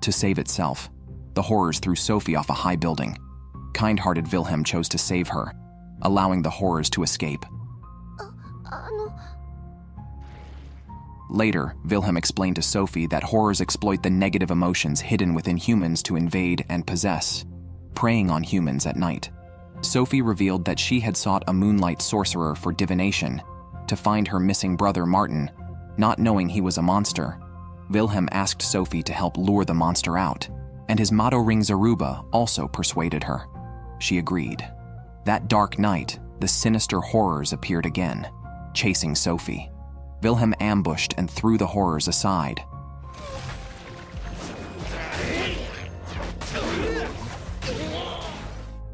To save itself, the horrors threw Sophie off a high building. Kind-hearted Vilhm chose to save her, allowing the horrors to escape. Later, Vilhm explained to Sophie that horrors exploit the negative emotions hidden within humans to invade and possess, preying on humans at night. Sophie revealed that she had sought a moonlight sorcerer for divination to find her missing brother Martin, not knowing he was a monster. Vilhm asked Sophie to help lure the monster out, and his motto ring Zaruba also persuaded her. She agreed. That dark night, the sinister horrors appeared again, chasing Sophie. Vilhm ambushed and threw the horrors aside.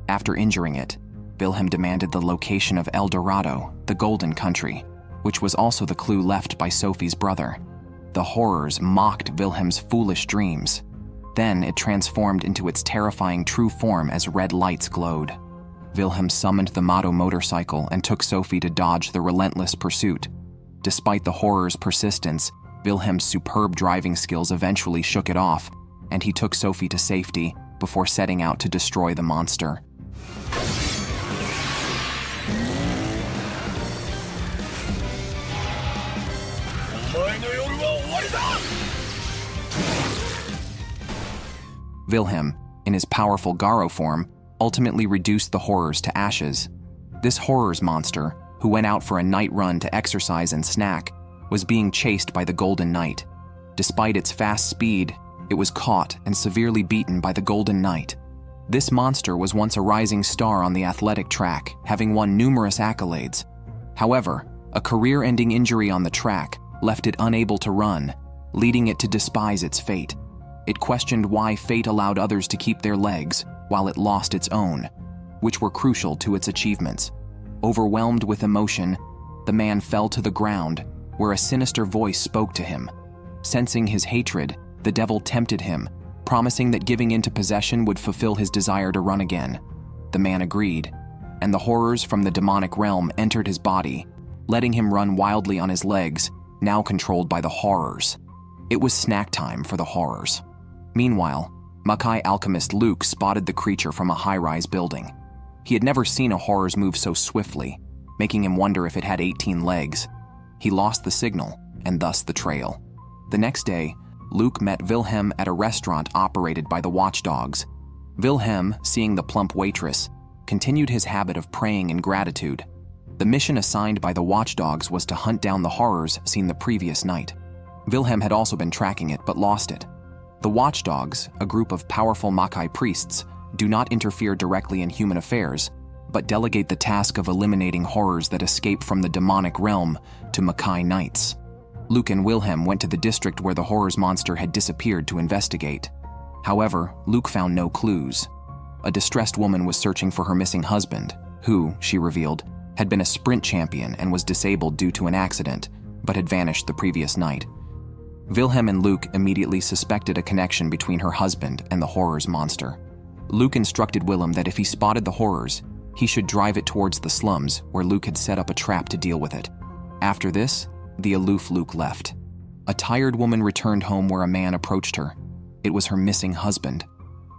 After injuring it, Vilhm demanded the location of El Dorado, the Golden Country, which was also the clue left by Sophie's brother. The horrors mocked Vilhm's foolish dreams. Then it transformed into its terrifying true form as red lights glowed. Vilhm summoned the Motto motorcycle and took Sophie to dodge the relentless pursuit. Despite the horror's persistence, Vilhm's superb driving skills eventually shook it off, and he took Sophie to safety before setting out to destroy the monster. Vilhm, in his powerful Garo form, ultimately reduced the horrors to ashes. This horrors monster, who went out for a night run to exercise and snack, was being chased by the Golden Knight. Despite its fast speed, it was caught and severely beaten by the Golden Knight. This monster was once a rising star on the athletic track, having won numerous accolades. However, a career-ending injury on the track left it unable to run, leading it to despise its fate. It questioned why fate allowed others to keep their legs while it lost its own, which were crucial to its achievements. Overwhelmed with emotion, the man fell to the ground, where a sinister voice spoke to him. Sensing his hatred, the devil tempted him, promising that giving in to possession would fulfill his desire to run again. The man agreed, and the horrors from the demonic realm entered his body, letting him run wildly on his legs, now controlled by the horrors. It was snack time for the horrors. Meanwhile, Makai alchemist Luke spotted the creature from a high-rise building. He had never seen a horrors move so swiftly, making him wonder if it had 18 legs. He lost the signal, and thus the trail. The next day, Luke met Vilhm at a restaurant operated by the watchdogs. Vilhm, seeing the plump waitress, continued his habit of praying in gratitude. The mission assigned by the watchdogs was to hunt down the horrors seen the previous night. Vilhm had also been tracking it but lost it. The watchdogs, a group of powerful Makai priests, do not interfere directly in human affairs, but delegate the task of eliminating horrors that escape from the demonic realm to Makai knights. Luke and Vilhm went to the district where the horrors monster had disappeared to investigate. However, Luke found no clues. A distressed woman was searching for her missing husband, who, she revealed, had been a sprint champion and was disabled due to an accident, but had vanished the previous night. Vilhm and Luke immediately suspected a connection between her husband and the horrors monster. Luke instructed Vilhm that if he spotted the horrors, he should drive it towards the slums where Luke had set up a trap to deal with it. After this, the aloof Luke left. A tired woman returned home where a man approached her. It was her missing husband.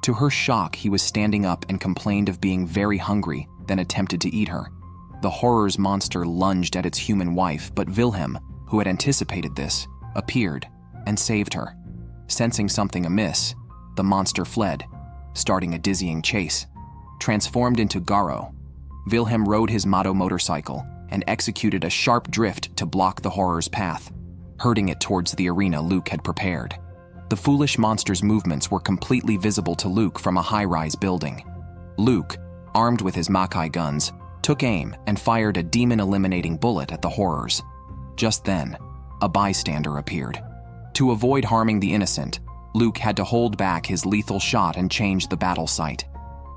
To her shock, he was standing up and complained of being very hungry, then attempted to eat her. The horrors monster lunged at its human wife, but Vilhm, who had anticipated this, appeared and saved her. Sensing something amiss, the monster fled, starting a dizzying chase. Transformed into Garo, Vilhm rode his Mado motorcycle and executed a sharp drift to block the horror's path, herding it towards the arena Luke had prepared. The foolish monster's movements were completely visible to Luke from a high-rise building. Luke, armed with his Makai guns, took aim and fired a demon-eliminating bullet at the horrors. Just then, a bystander appeared. To avoid harming the innocent, Luke had to hold back his lethal shot and change the battle site.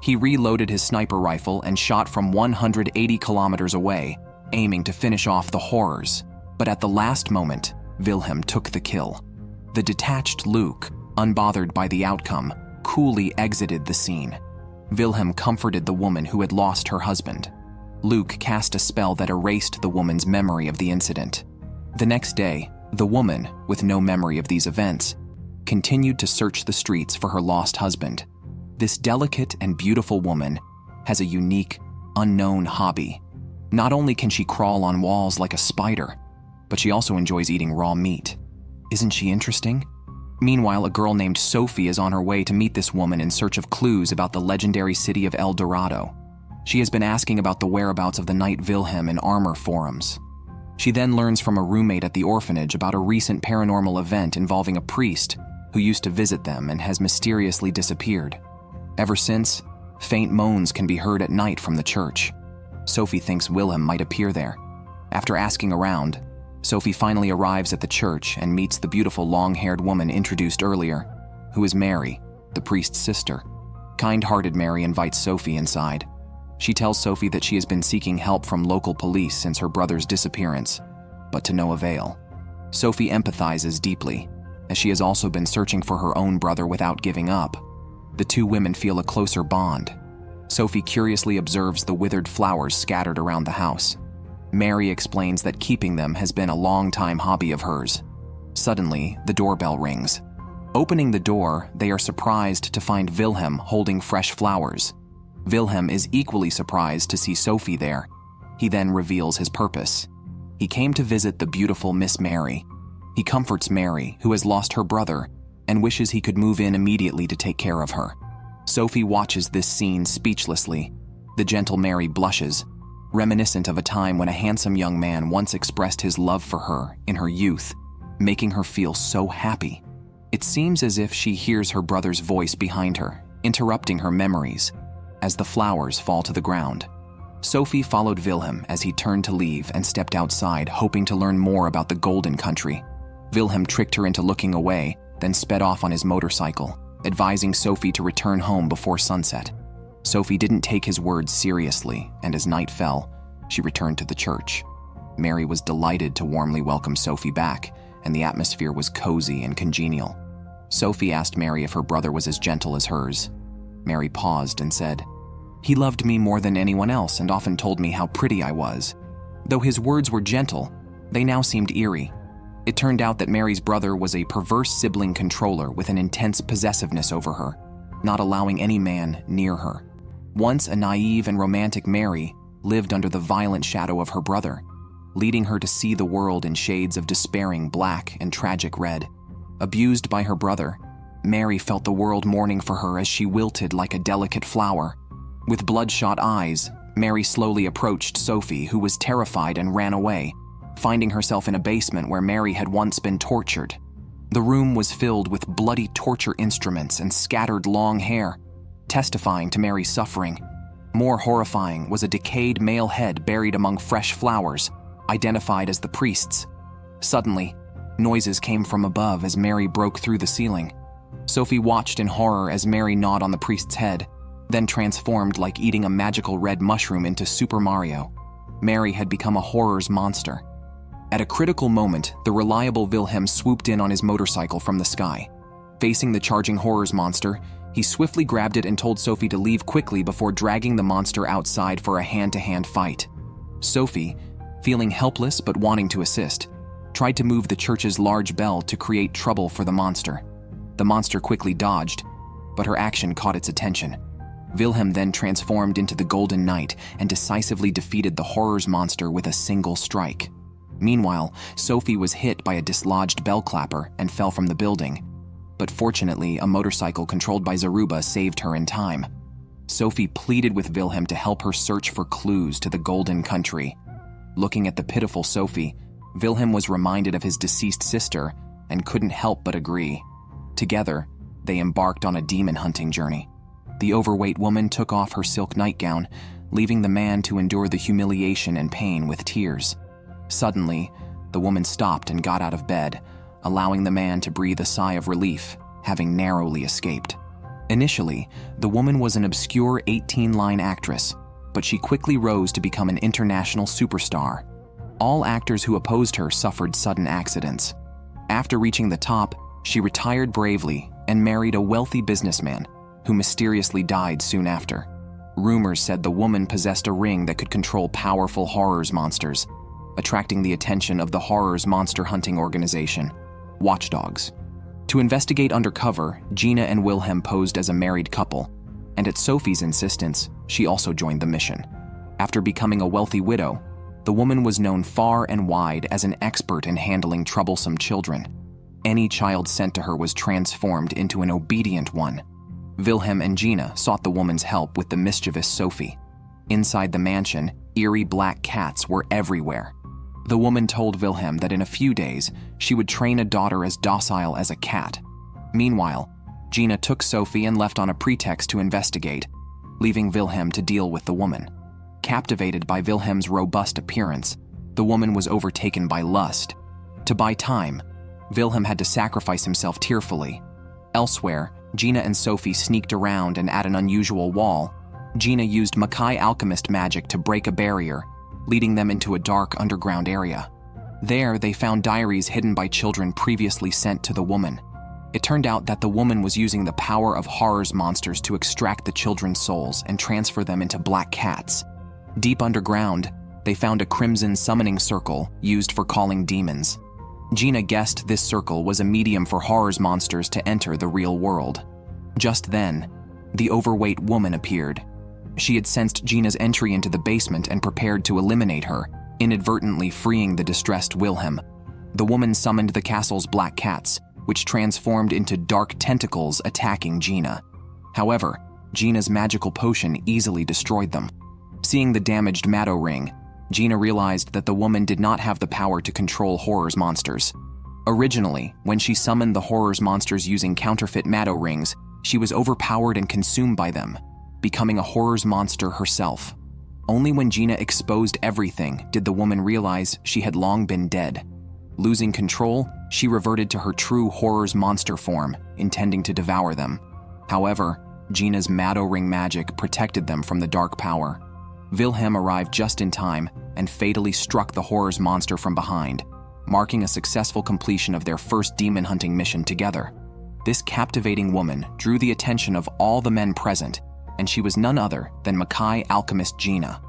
He reloaded his sniper rifle and shot from 180 kilometers away, aiming to finish off the horrors. But at the last moment, Vilhm took the kill. The detached Luke, unbothered by the outcome, coolly exited the scene. Vilhm comforted the woman who had lost her husband. Luke cast a spell that erased the woman's memory of the incident. The next day, the woman, with no memory of these events, continued to search the streets for her lost husband. This delicate and beautiful woman has a unique, unknown hobby. Not only can she crawl on walls like a spider, but she also enjoys eating raw meat. Isn't she interesting? Meanwhile, a girl named Sophie is on her way to meet this woman in search of clues about the legendary city of El Dorado. She has been asking about the whereabouts of the knight Vilhm in armor forums. She then learns from a roommate at the orphanage about a recent paranormal event involving a priest who used to visit them and has mysteriously disappeared. Ever since, faint moans can be heard at night from the church. Sophie thinks Vilhm might appear there. After asking around, Sophie finally arrives at the church and meets the beautiful long-haired woman introduced earlier, who is Mary, the priest's sister. Kind-hearted Mary invites Sophie inside. She tells Sophie that she has been seeking help from local police since her brother's disappearance, but to no avail. Sophie empathizes deeply, as she has also been searching for her own brother without giving up. The two women feel a closer bond. Sophie curiously observes the withered flowers scattered around the house. Mary explains that keeping them has been a long-time hobby of hers. Suddenly, the doorbell rings. Opening the door, they are surprised to find Vilhm holding fresh flowers. Vilhm is equally surprised to see Sophie there. He then reveals his purpose. He came to visit the beautiful Miss Mary. He comforts Mary, who has lost her brother, and wishes he could move in immediately to take care of her. Sophie watches this scene speechlessly. The gentle Mary blushes, reminiscent of a time when a handsome young man once expressed his love for her in her youth, making her feel so happy. It seems as if she hears her brother's voice behind her, interrupting her memories, as the flowers fall to the ground. Sophie followed Vilhm as he turned to leave and stepped outside, hoping to learn more about the Golden Country. Vilhm tricked her into looking away, then sped off on his motorcycle, advising Sophie to return home before sunset. Sophie didn't take his words seriously, and as night fell, she returned to the church. Mary was delighted to warmly welcome Sophie back, and the atmosphere was cozy and congenial. Sophie asked Mary if her brother was as gentle as hers. Mary paused and said, "He loved me more than anyone else and often told me how pretty I was. Though his words were gentle, they now seemed eerie. It turned out that Mary's brother was a perverse sibling controller with an intense possessiveness over her, not allowing any man near her. Once a naive and romantic Mary lived under the violent shadow of her brother, leading her to see the world in shades of despairing black and tragic red. Abused by her brother, Mary felt the world mourning for her as she wilted like a delicate flower. With bloodshot eyes, Mary slowly approached Sophie, who was terrified and ran away, finding herself in a basement where Mary had once been tortured. The room was filled with bloody torture instruments and scattered long hair, testifying to Mary's suffering. More horrifying was a decayed male head buried among fresh flowers, identified as the priest's. Suddenly, noises came from above as Mary broke through the ceiling. Sophie watched in horror as Mary gnawed on the priest's head, then transformed like eating a magical red mushroom into Super Mario. Mary had become a horror's monster. At a critical moment, the reliable Vilhm swooped in on his motorcycle from the sky. Facing the charging horror's monster, he swiftly grabbed it and told Sophie to leave quickly before dragging the monster outside for a hand-to-hand fight. Sophie, feeling helpless but wanting to assist, tried to move the church's large bell to create trouble for the monster. The monster quickly dodged, but her action caught its attention. Vilhm then transformed into the Golden Knight and decisively defeated the horror's monster with a single strike. Meanwhile, Sophie was hit by a dislodged bell clapper and fell from the building. But fortunately, a motorcycle controlled by Zaruba saved her in time. Sophie pleaded with Vilhm to help her search for clues to the Golden Country. Looking at the pitiful Sophie, Vilhm was reminded of his deceased sister and couldn't help but agree. Together, they embarked on a demon-hunting journey. The overweight woman took off her silk nightgown, leaving the man to endure the humiliation and pain with tears. Suddenly, the woman stopped and got out of bed, allowing the man to breathe a sigh of relief, having narrowly escaped. Initially, the woman was an obscure 18-line actress, but she quickly rose to become an international superstar. All actors who opposed her suffered sudden accidents. After reaching the top, she retired bravely and married a wealthy businessman who mysteriously died soon after. Rumors said the woman possessed a ring that could control powerful horror's monsters, attracting the attention of the horror's monster hunting organization, Watchdogs. To investigate undercover, Gina and Vilhm posed as a married couple, and at Sophie's insistence, she also joined the mission. After becoming a wealthy widow, the woman was known far and wide as an expert in handling troublesome children. Any child sent to her was transformed into an obedient one. Vilhm and Gina sought the woman's help with the mischievous Sophie. Inside the mansion, eerie black cats were everywhere. The woman told Vilhm that in a few days, she would train a daughter as docile as a cat. Meanwhile, Gina took Sophie and left on a pretext to investigate, leaving Vilhm to deal with the woman. Captivated by Vilhm's robust appearance, the woman was overtaken by lust. To buy time, Vilhm had to sacrifice himself tearfully. Elsewhere, Gina and Sophie sneaked around, and at an unusual wall, Gina used Makai alchemist magic to break a barrier, leading them into a dark underground area. There, they found diaries hidden by children previously sent to the woman. It turned out that the woman was using the power of horror's monsters to extract the children's souls and transfer them into black cats. Deep underground, they found a crimson summoning circle used for calling demons. Gina guessed this circle was a medium for horror's monsters to enter the real world. Just then, the overweight woman appeared. She had sensed Gina's entry into the basement and prepared to eliminate her, inadvertently freeing the distressed Vilhm. The woman summoned the castle's black cats, which transformed into dark tentacles attacking Gina. However, Gina's magical potion easily destroyed them. Seeing the damaged Maddo ring, Gina realized that the woman did not have the power to control horror's monsters. Originally, when she summoned the horror's monsters using counterfeit Maddo rings, she was overpowered and consumed by them, becoming a horror's monster herself. Only when Gina exposed everything did the woman realize she had long been dead. Losing control, she reverted to her true horror's monster form, intending to devour them. However, Gina's Maddo ring magic protected them from the dark power. Vilhm arrived just in time and fatally struck the horror's monster from behind, marking a successful completion of their first demon hunting mission together. This captivating woman drew the attention of all the men present, and she was none other than Makai alchemist Gina.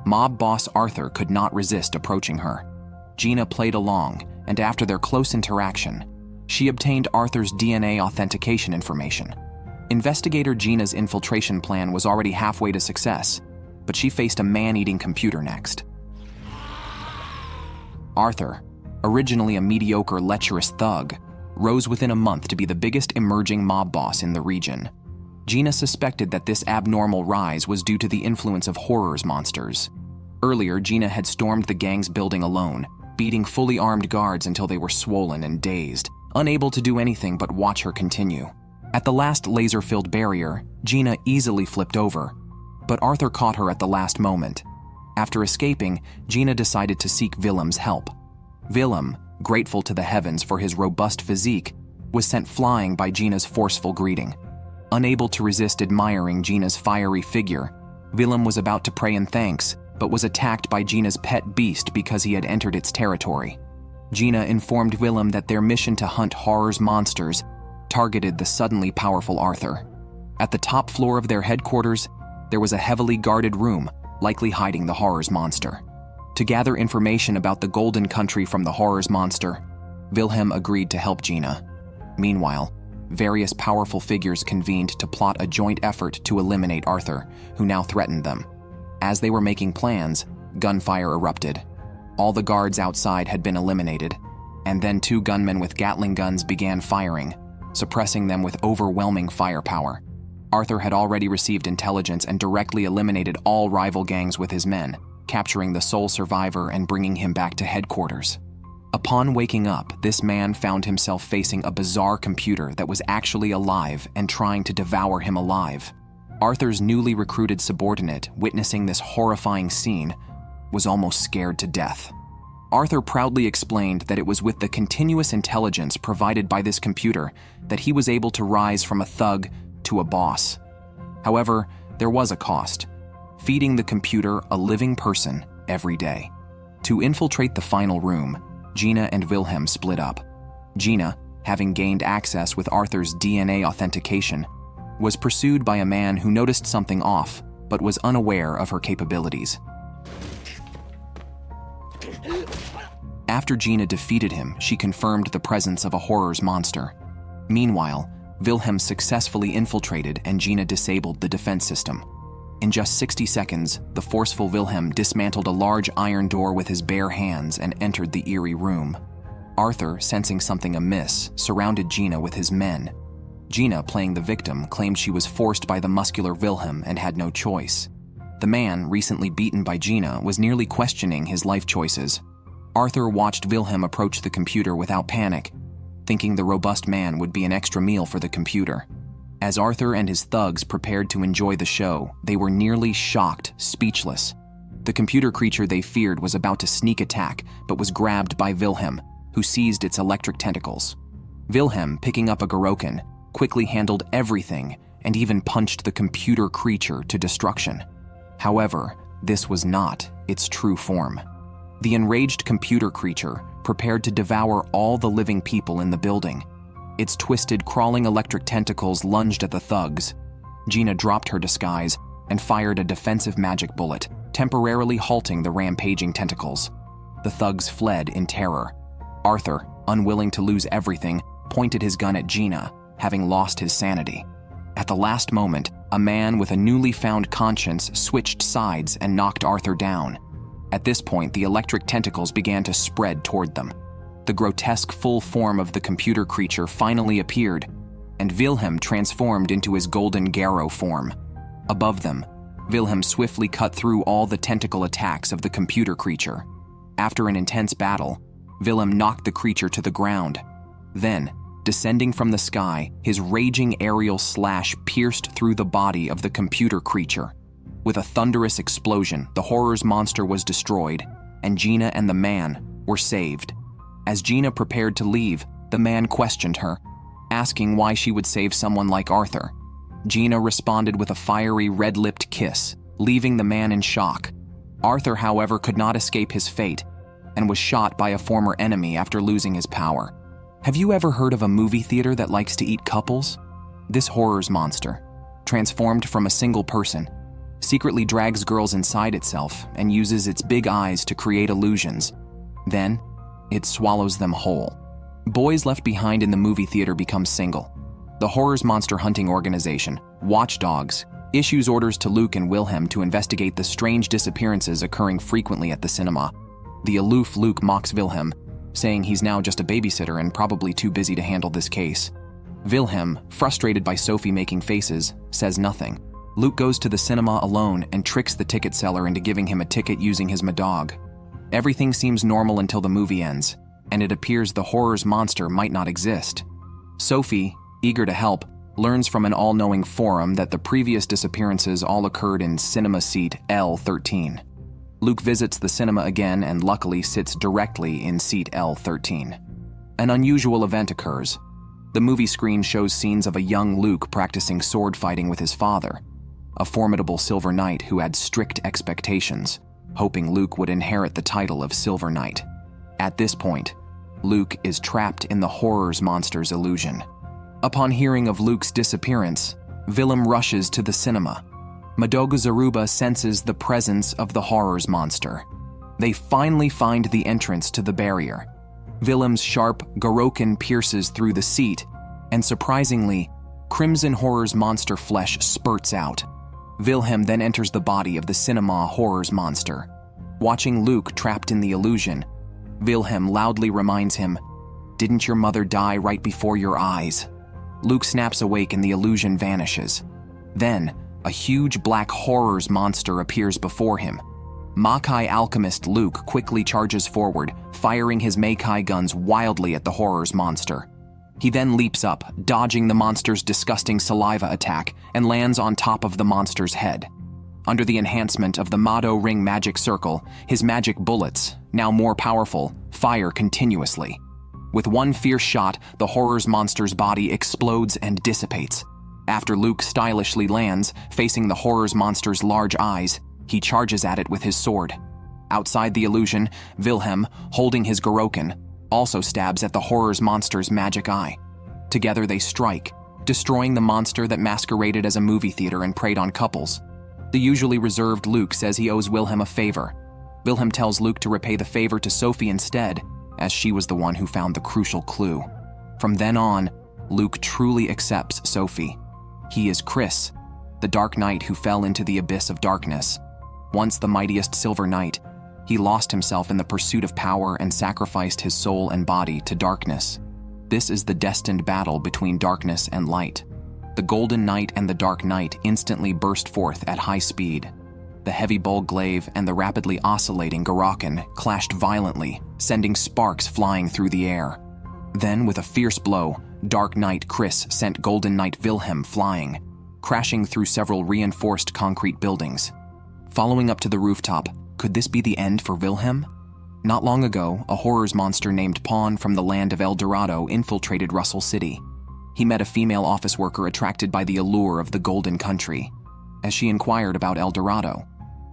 Mob boss Arthur could not resist approaching her. Gina played along, and after their close interaction, she obtained Arthur's DNA authentication information. Investigator Gina's infiltration plan was already halfway to success, but she faced a man-eating computer next. Arthur, originally a mediocre, lecherous thug, rose within a month to be the biggest emerging mob boss in the region. Gina suspected that this abnormal rise was due to the influence of horrors monsters. Earlier, Gina had stormed the gang's building alone, beating fully armed guards until they were swollen and dazed, unable to do anything but watch her continue. At the last laser-filled barrier, Gina easily flipped over, but Arthur caught her at the last moment. After escaping, Gina decided to seek Vilhm's help. Vilhm, grateful to the heavens for his robust physique, was sent flying by Gina's forceful greeting. Unable to resist admiring Gina's fiery figure, Vilhm was about to pray in thanks, but was attacked by Gina's pet beast because he had entered its territory. Gina informed Vilhm that their mission to hunt horrors monsters targeted the suddenly powerful Arthur. At the top floor of their headquarters, there was a heavily guarded room, likely hiding the horrors monster. To gather information about the Golden Country from the horrors monster, Vilhm agreed to help Gina. Meanwhile, various powerful figures convened to plot a joint effort to eliminate Arthur, who now threatened them. As they were making plans, gunfire erupted. All the guards outside had been eliminated, and then 2 gunmen with Gatling guns began firing, suppressing them with overwhelming firepower. Arthur had already received intelligence and directly eliminated all rival gangs with his men, capturing the sole survivor and bringing him back to headquarters. Upon waking up, this man found himself facing a bizarre computer that was actually alive and trying to devour him alive. Arthur's newly recruited subordinate, witnessing this horrifying scene, was almost scared to death. Arthur proudly explained that it was with the continuous intelligence provided by this computer that he was able to rise from a thug to a boss. However, there was a cost: feeding the computer a living person every day. To infiltrate the final room, Gina and Vilhm split up. Gina, having gained access with Arthur's DNA authentication, was pursued by a man who noticed something off but was unaware of her capabilities. After Gina defeated him, she confirmed the presence of a horrors monster. Meanwhile, Vilhm successfully infiltrated and Gina disabled the defense system. In just 60 seconds, the forceful Vilhm dismantled a large iron door with his bare hands and entered the eerie room. Arthur, sensing something amiss, surrounded Gina with his men. Gina, playing the victim, claimed she was forced by the muscular Vilhm and had no choice. The man, recently beaten by Gina, was nearly questioning his life choices. Arthur watched Vilhm approach the computer without panic, thinking the robust man would be an extra meal for the computer. As Arthur and his thugs prepared to enjoy the show, they were nearly shocked, speechless. The computer creature they feared was about to sneak attack, but was grabbed by Vilhm, who seized its electric tentacles. Vilhm, picking up a Gorokan, quickly handled everything and even punched the computer creature to destruction. However, this was not its true form. The enraged computer creature prepared to devour all the living people in the building. Its twisted, crawling electric tentacles lunged at the thugs. Gina dropped her disguise and fired a defensive magic bullet, temporarily halting the rampaging tentacles. The thugs fled in terror. Arthur, unwilling to lose everything, pointed his gun at Gina, having lost his sanity. At the last moment, a man with a newly found conscience switched sides and knocked Arthur down. At this point, the electric tentacles began to spread toward them. The grotesque full form of the computer creature finally appeared, and Vilhm transformed into his golden Garrow form. Above them, Vilhm swiftly cut through all the tentacle attacks of the computer creature. After an intense battle, Vilhm knocked the creature to the ground. Then, descending from the sky, his raging aerial slash pierced through the body of the computer creature. With a thunderous explosion, the horrors monster was destroyed, and Gina and the man were saved. As Gina prepared to leave, the man questioned her, asking why she would save someone like Arthur. Gina responded with a fiery red-lipped kiss, leaving the man in shock. Arthur, however, could not escape his fate and was shot by a former enemy after losing his power. Have you ever heard of a movie theater that likes to eat couples? This horrors monster, transformed from a single person, secretly drags girls inside itself and uses its big eyes to create illusions. Then, It swallows them whole. Boys left behind in the movie theater become single. The horror's monster hunting organization, Watchdogs, issues orders to Luke and Vilhm to investigate the strange disappearances occurring frequently at the cinema. The aloof Luke mocks Vilhm, saying he's now just a babysitter and probably too busy to handle this case. Vilhm, frustrated by Sophie making faces, says nothing. Luke goes to the cinema alone and tricks the ticket seller into giving him a ticket using his madog. Everything seems normal until the movie ends, and it appears the horror's monster might not exist. Sophie, eager to help, learns from an all-knowing forum that the previous disappearances all occurred in cinema seat L13. Luke visits the cinema again and luckily sits directly in seat L13. An unusual event occurs. The movie screen shows scenes of a young Luke practicing sword fighting with his father, a formidable Silver Knight who had strict expectations, hoping Luke would inherit the title of Silver Knight. At this point, Luke is trapped in the horror's monster's illusion. Upon hearing of Luke's disappearance, Vilhm rushes to the cinema. Mendoza Zaruba senses the presence of the horror's monster. They finally find the entrance to the barrier. Vilhm's sharp Garokin pierces through the seat, and surprisingly, crimson horror's monster flesh spurts out. Vilhm then enters the body of the cinema horror's monster. Watching Luke trapped in the illusion, Vilhm loudly reminds him, "Didn't your mother die right before your eyes?" Luke snaps awake and the illusion vanishes. Then, a huge black horror's monster appears before him. Makai alchemist Luke quickly charges forward, firing his Makai guns wildly at the horror's monster. He then leaps up, dodging the monster's disgusting saliva attack, and lands on top of the monster's head. Under the enhancement of the Mado Ring magic circle, his magic bullets, now more powerful, fire continuously. With one fierce shot, the horror's monster's body explodes and dissipates. After Luke stylishly lands, facing the horror's monster's large eyes, he charges at it with his sword. Outside the illusion, Vilhm, holding his Garokin, also stabs at the horror's monster's magic eye. Together they strike, destroying the monster that masqueraded as a movie theater and preyed on couples. The usually reserved Luke says he owes Vilhm a favor. Vilhm tells Luke to repay the favor to Sophie instead, as she was the one who found the crucial clue. From then on, Luke truly accepts Sophie. He is Chris, the Dark Knight who fell into the abyss of darkness. Once the mightiest Silver Knight, he lost himself in the pursuit of power and sacrificed his soul and body to darkness. This is the destined battle between darkness and light. The Golden Knight and the Dark Knight instantly burst forth at high speed. The heavy bull glaive and the rapidly oscillating Garokin clashed violently, sending sparks flying through the air. Then, with a fierce blow, Dark Knight Chris sent Golden Knight Vilhm flying, crashing through several reinforced concrete buildings. Following up to the rooftop, could this be the end for Vilhm? Not long ago, a horror's monster named Pawn from the land of El Dorado infiltrated Russell City. He met a female office worker attracted by the allure of the Golden Country. As she inquired about El Dorado,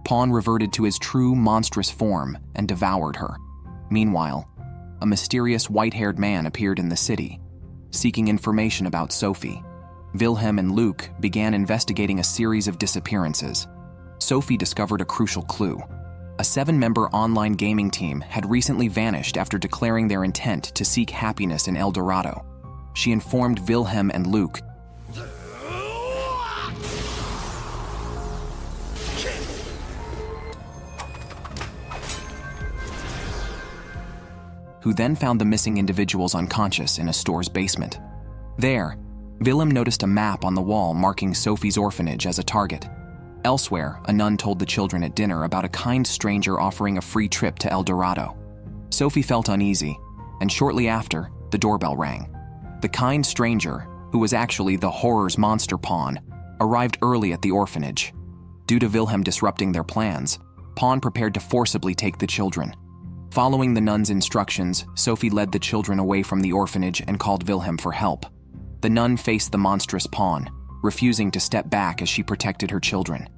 Pawn reverted to his true monstrous form and devoured her. Meanwhile, a mysterious white-haired man appeared in the city, seeking information about Sophie. Vilhm and Luke began investigating a series of disappearances. Sophie discovered a crucial clue. A 7-member online gaming team had recently vanished after declaring their intent to seek happiness in El Dorado. She informed Vilhm and Luke, who then found the missing individuals unconscious in a store's basement. There, Vilhm noticed a map on the wall marking Sophie's orphanage as a target. Elsewhere, a nun told the children at dinner about a kind stranger offering a free trip to El Dorado. Sophie felt uneasy, and shortly after, the doorbell rang. The kind stranger, who was actually the horror's monster Pawn, arrived early at the orphanage. Due to Vilhm disrupting their plans, Pawn prepared to forcibly take the children. Following the nun's instructions, Sophie led the children away from the orphanage and called Vilhm for help. The nun faced the monstrous Pawn, refusing to step back as she protected her children.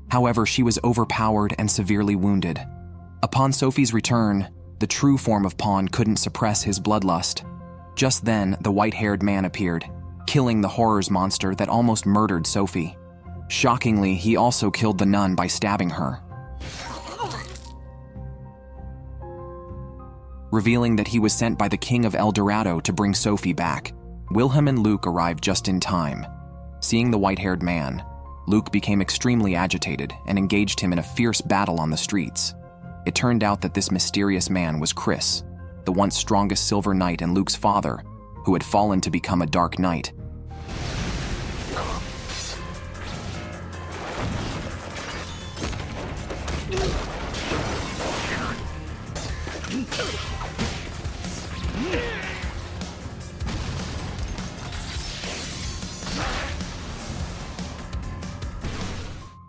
However, she was overpowered and severely wounded. Upon Sophie's return, the true form of Pawn couldn't suppress his bloodlust. Just then, the white-haired man appeared, killing the horror's monster that almost murdered Sophie. Shockingly, he also killed the nun by stabbing her, revealing that he was sent by the king of El Dorado to bring Sophie back. Vilhm and Luke arrived just in time. Seeing the white-haired man, Luke became extremely agitated and engaged him in a fierce battle on the streets. It turned out that this mysterious man was Chris, the once strongest Silver Knight and Luke's father, who had fallen to become a Dark Knight.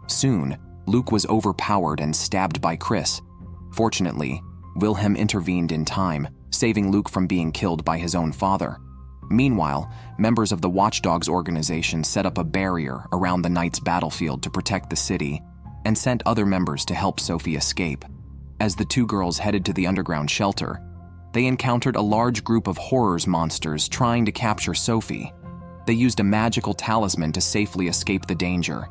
Soon, Luke was overpowered and stabbed by Chris. Fortunately, Vilhm intervened in time, saving Luke from being killed by his own father. Meanwhile, members of the Watchdogs organization set up a barrier around the Knight's battlefield to protect the city and sent other members to help Sophie escape. As the two girls headed to the underground shelter, they encountered a large group of horrors monsters trying to capture Sophie. They used a magical talisman to safely escape the danger.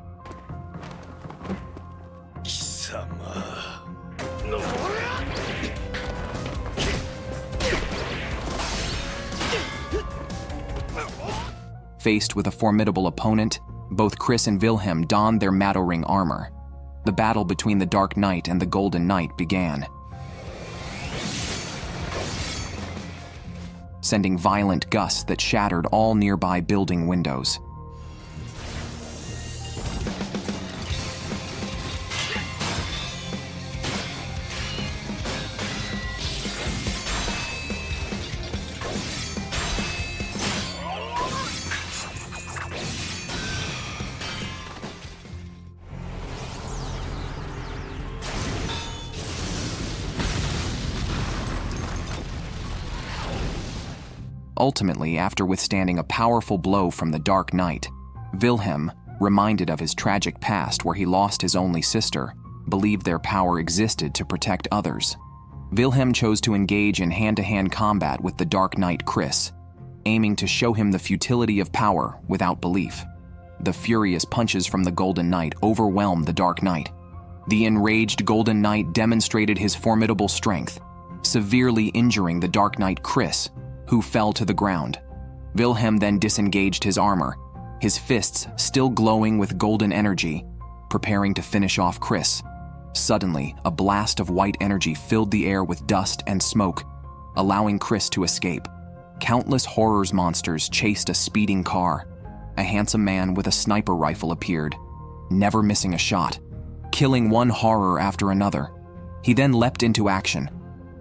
Faced with a formidable opponent, both Chris and Vilhm donned their Mattering armor. The battle between the Dark Knight and the Golden Knight began, sending violent gusts that shattered all nearby building windows. Ultimately, after withstanding a powerful blow from the Dark Knight, Vilhm, reminded of his tragic past where he lost his only sister, believed their power existed to protect others. Vilhm chose to engage in hand-to-hand combat with the Dark Knight Chris, aiming to show him the futility of power without belief. The furious punches from the Golden Knight overwhelmed the Dark Knight. The enraged Golden Knight demonstrated his formidable strength, severely injuring the Dark Knight Chris, who fell to the ground. Vilhm then disengaged his armor, his fists still glowing with golden energy, preparing to finish off Chris. Suddenly, a blast of white energy filled the air with dust and smoke, allowing Chris to escape. Countless horrors monsters chased a speeding car. A handsome man with a sniper rifle appeared, never missing a shot, killing one horror after another. He then leapt into action,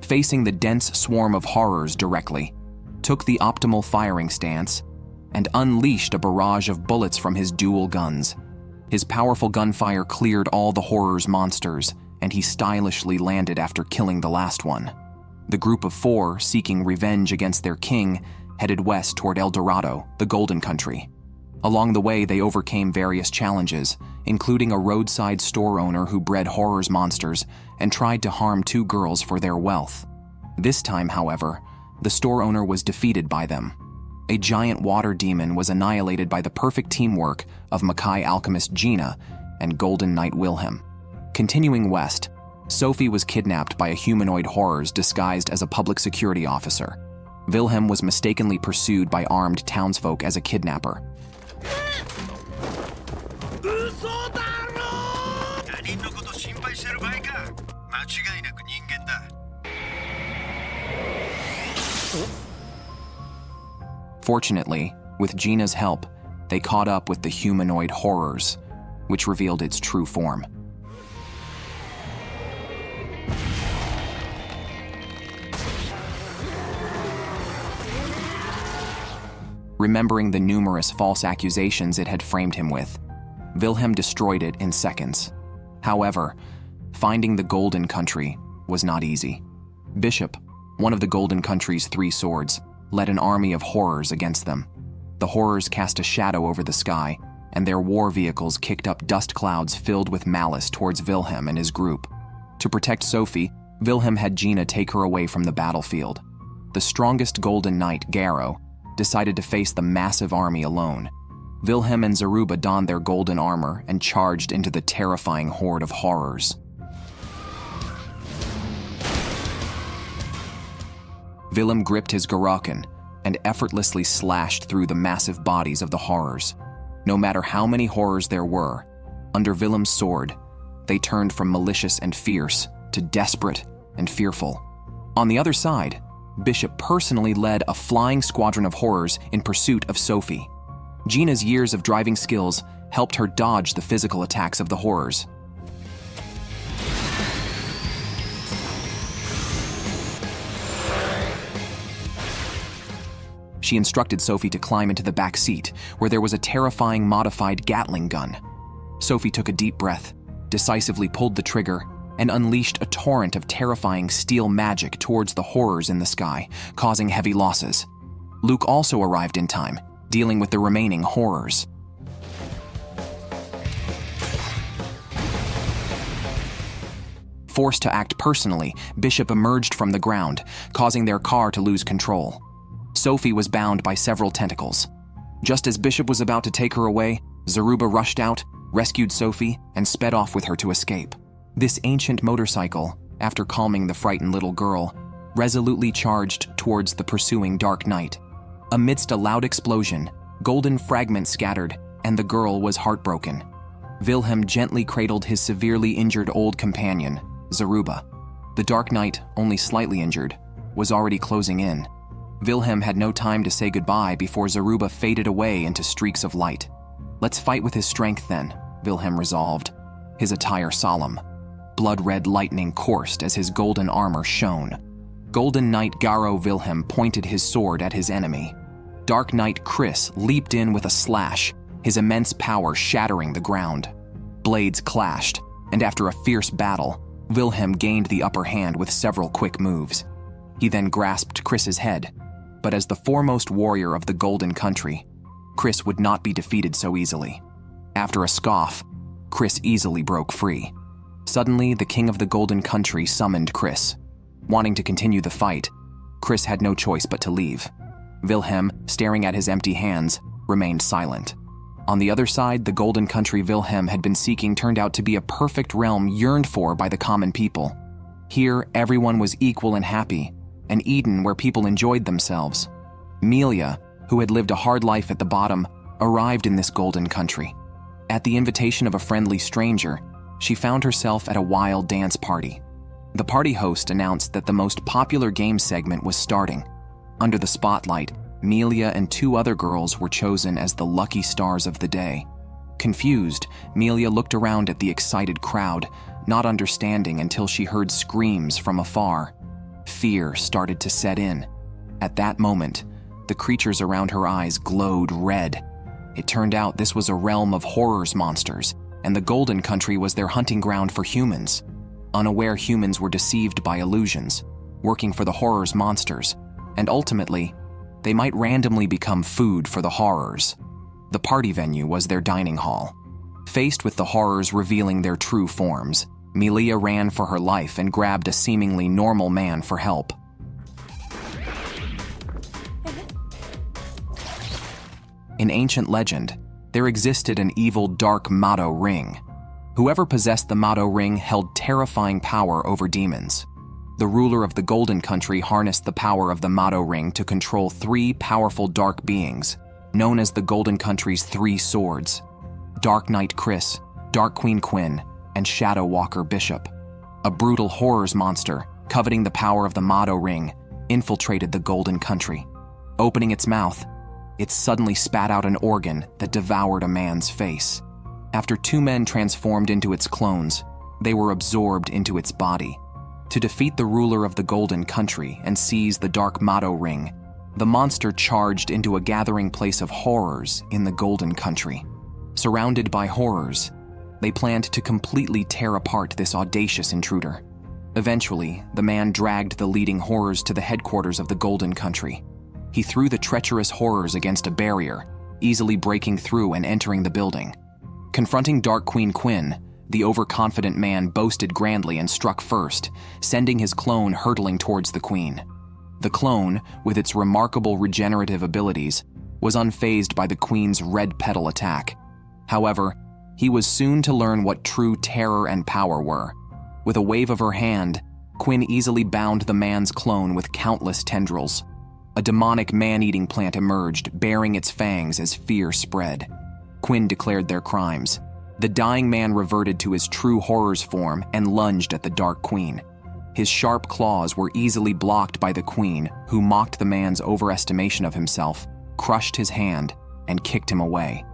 facing the dense swarm of horrors directly, took the optimal firing stance, and unleashed a barrage of bullets from his dual guns. His powerful gunfire cleared all the horrors monsters, and he stylishly landed after killing the last one. The group of four, seeking revenge against their king, headed west toward El Dorado, the Golden Country. Along the way, they overcame various challenges, including a roadside store owner who bred horrors monsters and tried to harm two girls for their wealth. This time, however, the store owner was defeated by them. A giant water demon was annihilated by the perfect teamwork of Makai alchemist Gina and Golden Knight Vilhm. Continuing west, Sophie was kidnapped by a humanoid horrors disguised as a public security officer. Vilhm was mistakenly pursued by armed townsfolk as a kidnapper. Fortunately, with Gina's help, they caught up with the humanoid horrors, which revealed its true form. Remembering the numerous false accusations it had framed him with, Vilhm destroyed it in seconds. However, finding the Golden Country was not easy. Bishop, one of the Golden Country's three swords, led an army of horrors against them. The horrors cast a shadow over the sky, and their war vehicles kicked up dust clouds filled with malice towards Vilhm and his group. To protect Sophie, Vilhm had Gina take her away from the battlefield. The strongest Golden Knight, Gale, decided to face the massive army alone. Vilhm and Zaruba donned their golden armor and charged into the terrifying horde of horrors. Vilhm gripped his Gorokan and effortlessly slashed through the massive bodies of the horrors. No matter how many horrors there were, under Vilhm's sword, they turned from malicious and fierce to desperate and fearful. On the other side, Bishop personally led a flying squadron of horrors in pursuit of Sophie. Gina's years of driving skills helped her dodge the physical attacks of the horrors. She instructed Sophie to climb into the back seat, where there was a terrifying modified Gatling gun. Sophie took a deep breath, decisively pulled the trigger, and unleashed a torrent of terrifying steel magic towards the horrors in the sky, causing heavy losses. Luke also arrived in time, dealing with the remaining horrors. Forced to act personally, Bishop emerged from the ground, causing their car to lose control. Sophie was bound by several tentacles. Just as Bishop was about to take her away, Zaruba rushed out, rescued Sophie, and sped off with her to escape. This ancient motorcycle, after calming the frightened little girl, resolutely charged towards the pursuing Dark Knight. Amidst a loud explosion, golden fragments scattered, and the girl was heartbroken. Vilhm gently cradled his severely injured old companion, Zaruba. The Dark Knight, only slightly injured, was already closing in. Vilhm had no time to say goodbye before Zaruba faded away into streaks of light. "Let's fight with his strength then," Vilhm resolved, his attire solemn. Blood-red lightning coursed as his golden armor shone. Golden Knight Garo Vilhm pointed his sword at his enemy. Dark Knight Chris leaped in with a slash, his immense power shattering the ground. Blades clashed, and after a fierce battle, Vilhm gained the upper hand with several quick moves. He then grasped Chris's head, but as the foremost warrior of the Golden Country, Chris would not be defeated so easily. After a scoff, Chris easily broke free. Suddenly, the king of the Golden Country summoned Chris. Wanting to continue the fight, Chris had no choice but to leave. Vilhm, staring at his empty hands, remained silent. On the other side, the Golden Country Vilhm had been seeking turned out to be a perfect realm yearned for by the common people. Here, everyone was equal and happy, an Eden where people enjoyed themselves. Melia, who had lived a hard life at the bottom, arrived in this Golden Country. At the invitation of a friendly stranger, she found herself at a wild dance party. The party host announced that the most popular game segment was starting. Under the spotlight, Melia and two other girls were chosen as the lucky stars of the day. Confused, Melia looked around at the excited crowd, not understanding until she heard screams from afar. Fear started to set in. At that moment, the creatures around her eyes glowed red. It turned out this was a realm of horrors monsters, and the Golden Country was their hunting ground for humans. Unaware humans were deceived by illusions, working for the horrors monsters, and ultimately, they might randomly become food for the horrors. The party venue was their dining hall. Faced with the horrors revealing their true forms, Melia ran for her life and grabbed a seemingly normal man for help. In ancient legend, there existed an evil dark Mado ring. Whoever possessed the Mado ring held terrifying power over demons. The ruler of the Golden Country harnessed the power of the Mado ring to control three powerful dark beings, known as the Golden Country's Three Swords: Dark Knight Chris, Dark Queen Quinn, and Shadow Walker Bishop. A brutal horrors monster, coveting the power of the Mado ring, infiltrated the Golden Country. Opening its mouth, it suddenly spat out an organ that devoured a man's face. After two men transformed into its clones, they were absorbed into its body. To defeat the ruler of the Golden Country and seize the Dark Mado ring, the monster charged into a gathering place of horrors in the Golden Country. Surrounded by horrors, they planned to completely tear apart this audacious intruder. Eventually, the man dragged the leading horrors to the headquarters of the Golden Country. He threw the treacherous horrors against a barrier, easily breaking through and entering the building. Confronting Dark Queen Quinn, the overconfident man boasted grandly and struck first, sending his clone hurtling towards the queen. The clone, with its remarkable regenerative abilities, was unfazed by the Queen's red petal attack. However, he was soon to learn what true terror and power were. With a wave of her hand, Quinn easily bound the man's clone with countless tendrils. A demonic man-eating plant emerged, baring its fangs as fear spread. Quinn declared their crimes. The dying man reverted to his true horror's form and lunged at the Dark Queen. His sharp claws were easily blocked by the Queen, who mocked the man's overestimation of himself, crushed his hand, and kicked him away.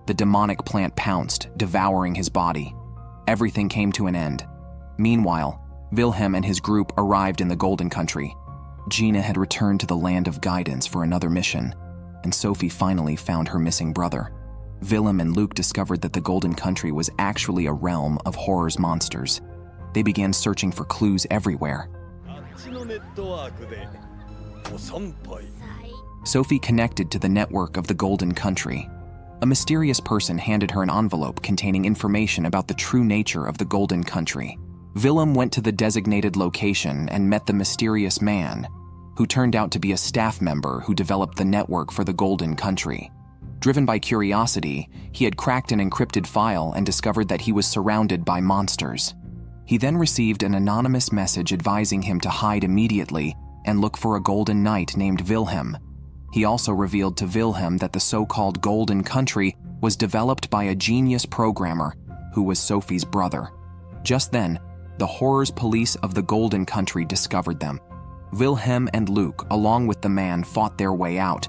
The demonic plant pounced, devouring his body. Everything came to an end. Meanwhile, Vilhm and his group arrived in the Golden Country. Gina had returned to the Land of Guidance for another mission, and Sophie finally found her missing brother. Vilhm and Luke discovered that the Golden Country was actually a realm of horror's monsters. They began searching for clues everywhere. Sophie connected to the network of the Golden Country. A mysterious person handed her an envelope containing information about the true nature of the Golden Country. Vilhm went to the designated location and met the mysterious man, who turned out to be a staff member who developed the network for the Golden Country. Driven by curiosity, he had cracked an encrypted file and discovered that he was surrounded by monsters. He then received an anonymous message advising him to hide immediately and look for a golden knight named Vilhm. He also revealed to Vilhm that the so-called Golden Country was developed by a genius programmer who was Sophie's brother. Just then, the horrors police of the Golden Country discovered them. Vilhm and Luke, along with the man, fought their way out.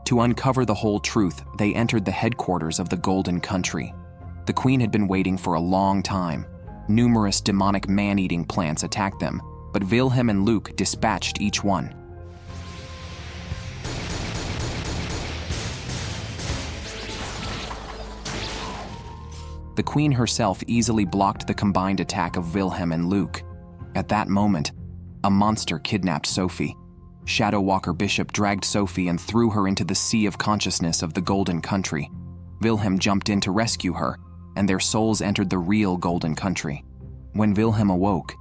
To uncover the whole truth, they entered the headquarters of the Golden Country. The Queen had been waiting for a long time. Numerous demonic man-eating plants attacked them, but Vilhm and Luke dispatched each one. The Queen herself easily blocked the combined attack of Vilhm and Luke. At that moment, a monster kidnapped Sophie. Shadow Walker Bishop dragged Sophie and threw her into the sea of consciousness of the Golden Country. Vilhm jumped in to rescue her, and their souls entered the real Golden Country. When Vilhm awoke,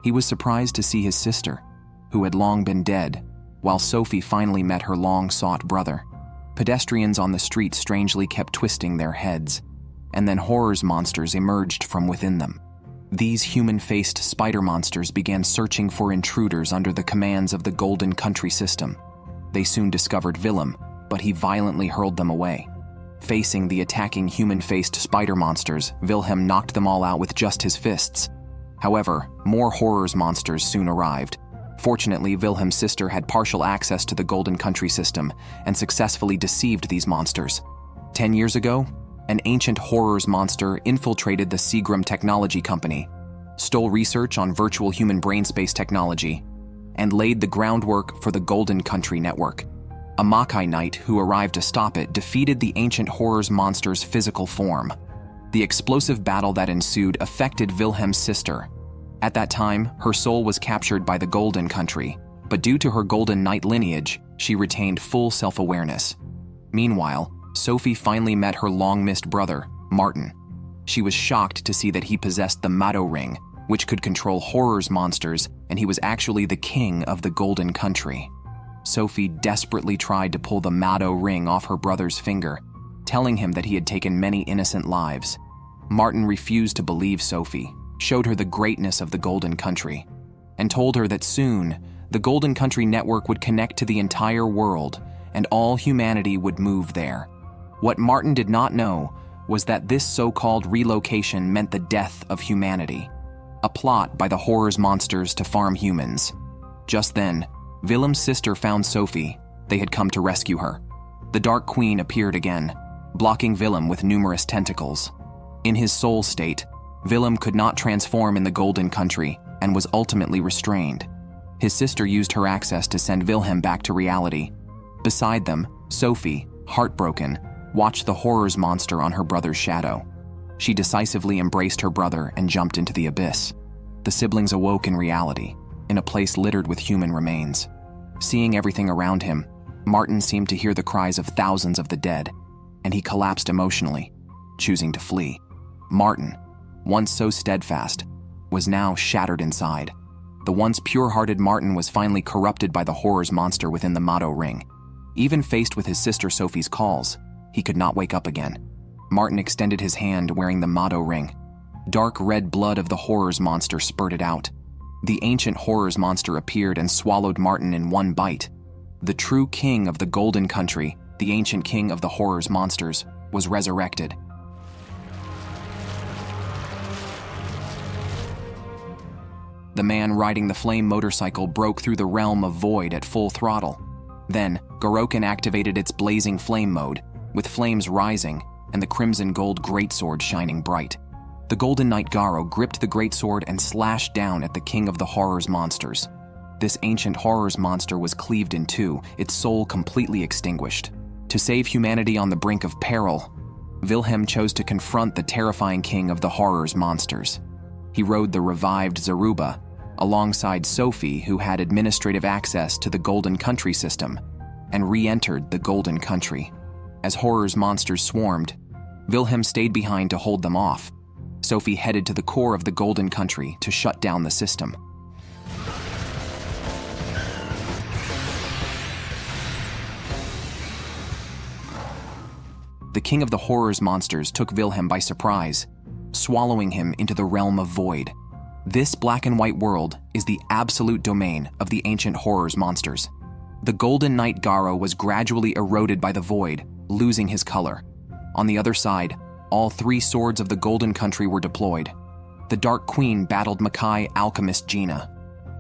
he was surprised to see his sister, who had long been dead, while Sophie finally met her long-sought brother. Pedestrians on the street strangely kept twisting their heads, and then horrors monsters emerged from within them. These human-faced spider monsters began searching for intruders under the commands of the Golden Country system. They soon discovered Vilhm, but he violently hurled them away. Facing the attacking human-faced spider monsters, Vilhm knocked them all out with just his fists. However, more horrors monsters soon arrived. Fortunately, Vilhm's sister had partial access to the Golden Country system and successfully deceived these monsters. 10 years ago, an ancient horrors monster infiltrated the Cheram technology company, stole research on virtual human brain space technology, and laid the groundwork for the Golden Country network. A Makai Knight who arrived to stop it defeated the ancient horrors monster's physical form. The explosive battle that ensued affected Vilhm's sister. At that time, her soul was captured by the Golden Country, but due to her Golden Knight lineage, she retained full self-awareness. Meanwhile, Sophie finally met her long-missed brother, Martin. She was shocked to see that he possessed the Mado Ring, which could control horrors monsters, and he was actually the king of the Golden Country. Sophie desperately tried to pull the Mado Ring off her brother's finger, telling him that he had taken many innocent lives. Martin refused to believe Sophie, showed her the greatness of the Golden Country, and told her that soon, the Golden Country network would connect to the entire world, and all humanity would move there. What Martin did not know was that this so-called relocation meant the death of humanity, a plot by the horrors monsters to farm humans. Just then, Vilhm's sister found Sophie. They had come to rescue her. The Dark Queen appeared again, blocking Vilhm with numerous tentacles. In his soul state, Vilhm could not transform in the Golden Country and was ultimately restrained. His sister used her access to send Vilhm back to reality. Beside them, Sophie, heartbroken, watched the horrors monster on her brother's shadow. She decisively embraced her brother and jumped into the abyss. The siblings awoke in reality, in a place littered with human remains. Seeing everything around him, Martin seemed to hear the cries of thousands of the dead. and he collapsed emotionally, choosing to flee. Martin, once so steadfast, was now shattered inside. The once pure-hearted Martin was finally corrupted by the horror's monster within the Motto ring. Even faced with his sister Sophie's calls, he could not wake up again. Martin extended his hand wearing the Motto ring. Dark red blood of the horror's monster spurted out. The ancient horror's monster appeared and swallowed Martin in one bite. The true king of the Golden Country, the ancient king of the horror's monsters, was resurrected. The man riding the flame motorcycle broke through the realm of void at full throttle. Then, Gorokin activated its blazing flame mode, with flames rising and the crimson gold greatsword shining bright. The Golden Knight Garo gripped the greatsword and slashed down at the king of the horror's monsters. This ancient horror's monster was cleaved in two, its soul completely extinguished. To save humanity on the brink of peril, Vilhm chose to confront the terrifying king of the horror's monsters. He rode the revived Zaruba, alongside Sophie, who had administrative access to the Golden Country system, and re-entered the Golden Country. As horror's monsters swarmed, Vilhm stayed behind to hold them off. Sophie headed to the core of the Golden Country to shut down the system. The king of the horror's monsters took Vilhm by surprise, swallowing him into the realm of void. This black and white world is the absolute domain of the ancient horror's monsters. The Golden Knight Garo was gradually eroded by the void, losing his color. On the other side, all three swords of the Golden Country were deployed. The Dark Queen battled Makai alchemist Gina.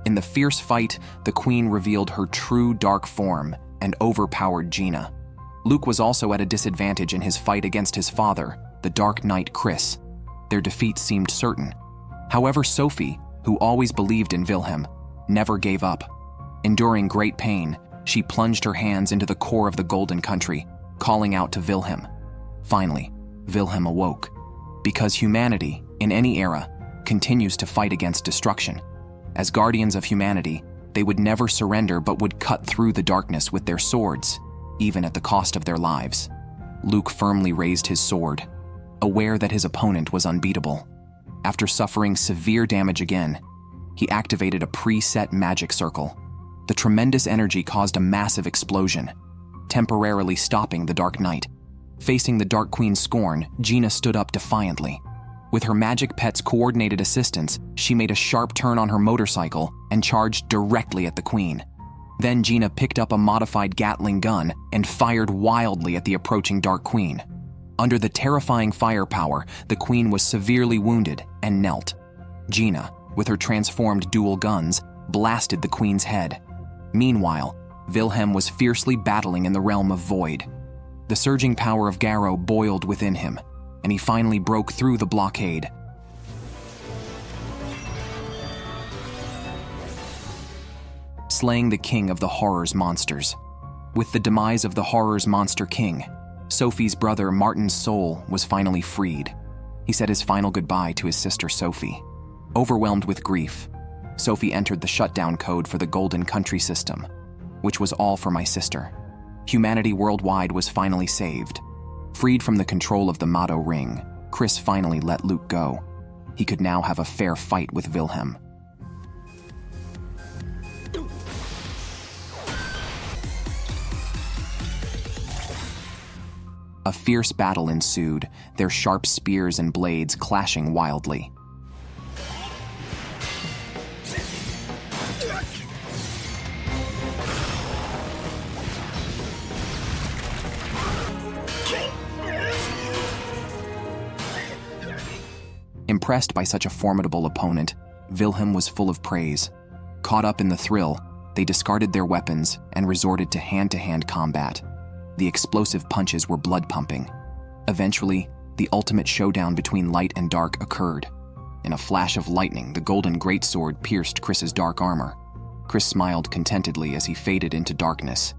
In the fierce fight, the Queen revealed her true dark form and overpowered Gina. Luke was also at a disadvantage in his fight against his father, the Dark Knight Chris. Their defeat seemed certain. However, Sophie, who always believed in Vilhm, never gave up. Enduring great pain, she plunged her hands into the core of the Golden Country, calling out to Vilhm. Finally, Vilhm awoke. Because humanity, in any era, continues to fight against destruction. As guardians of humanity, they would never surrender but would cut through the darkness with their swords, even at the cost of their lives. Luke firmly raised his sword, aware that his opponent was unbeatable. After suffering severe damage again, he activated a preset magic circle. The tremendous energy caused a massive explosion, temporarily stopping the Dark Knight. Facing the Dark Queen's scorn, Gina stood up defiantly. With her magic pet's coordinated assistance, she made a sharp turn on her motorcycle and charged directly at the Queen. Then Gina picked up a modified Gatling gun and fired wildly at the approaching Dark Queen. Under the terrifying firepower, the Queen was severely wounded and knelt. Gina, with her transformed dual guns, blasted the Queen's head. Meanwhile, Vilhm was fiercely battling in the realm of void. The surging power of Garo boiled within him, and he finally broke through the blockade. Slaying the king of the horror's monsters. With the demise of the horror's monster king, Sophie's brother Martin's soul was finally freed. He said his final goodbye to his sister Sophie. Overwhelmed with grief, Sophie entered the shutdown code for the Golden Country system, which was all for my sister. Humanity worldwide was finally saved. Freed from the control of the Motto ring, Chris finally let Luke go. He could now have a fair fight with Vilhm. A fierce battle ensued, their sharp spears and blades clashing wildly. Impressed by such a formidable opponent, Vilhm was full of praise. Caught up in the thrill, they discarded their weapons and resorted to hand-to-hand combat. The explosive punches were blood-pumping. Eventually, the ultimate showdown between light and dark occurred. In a flash of lightning, the golden greatsword pierced Chris's dark armor. Chris smiled contentedly as he faded into darkness,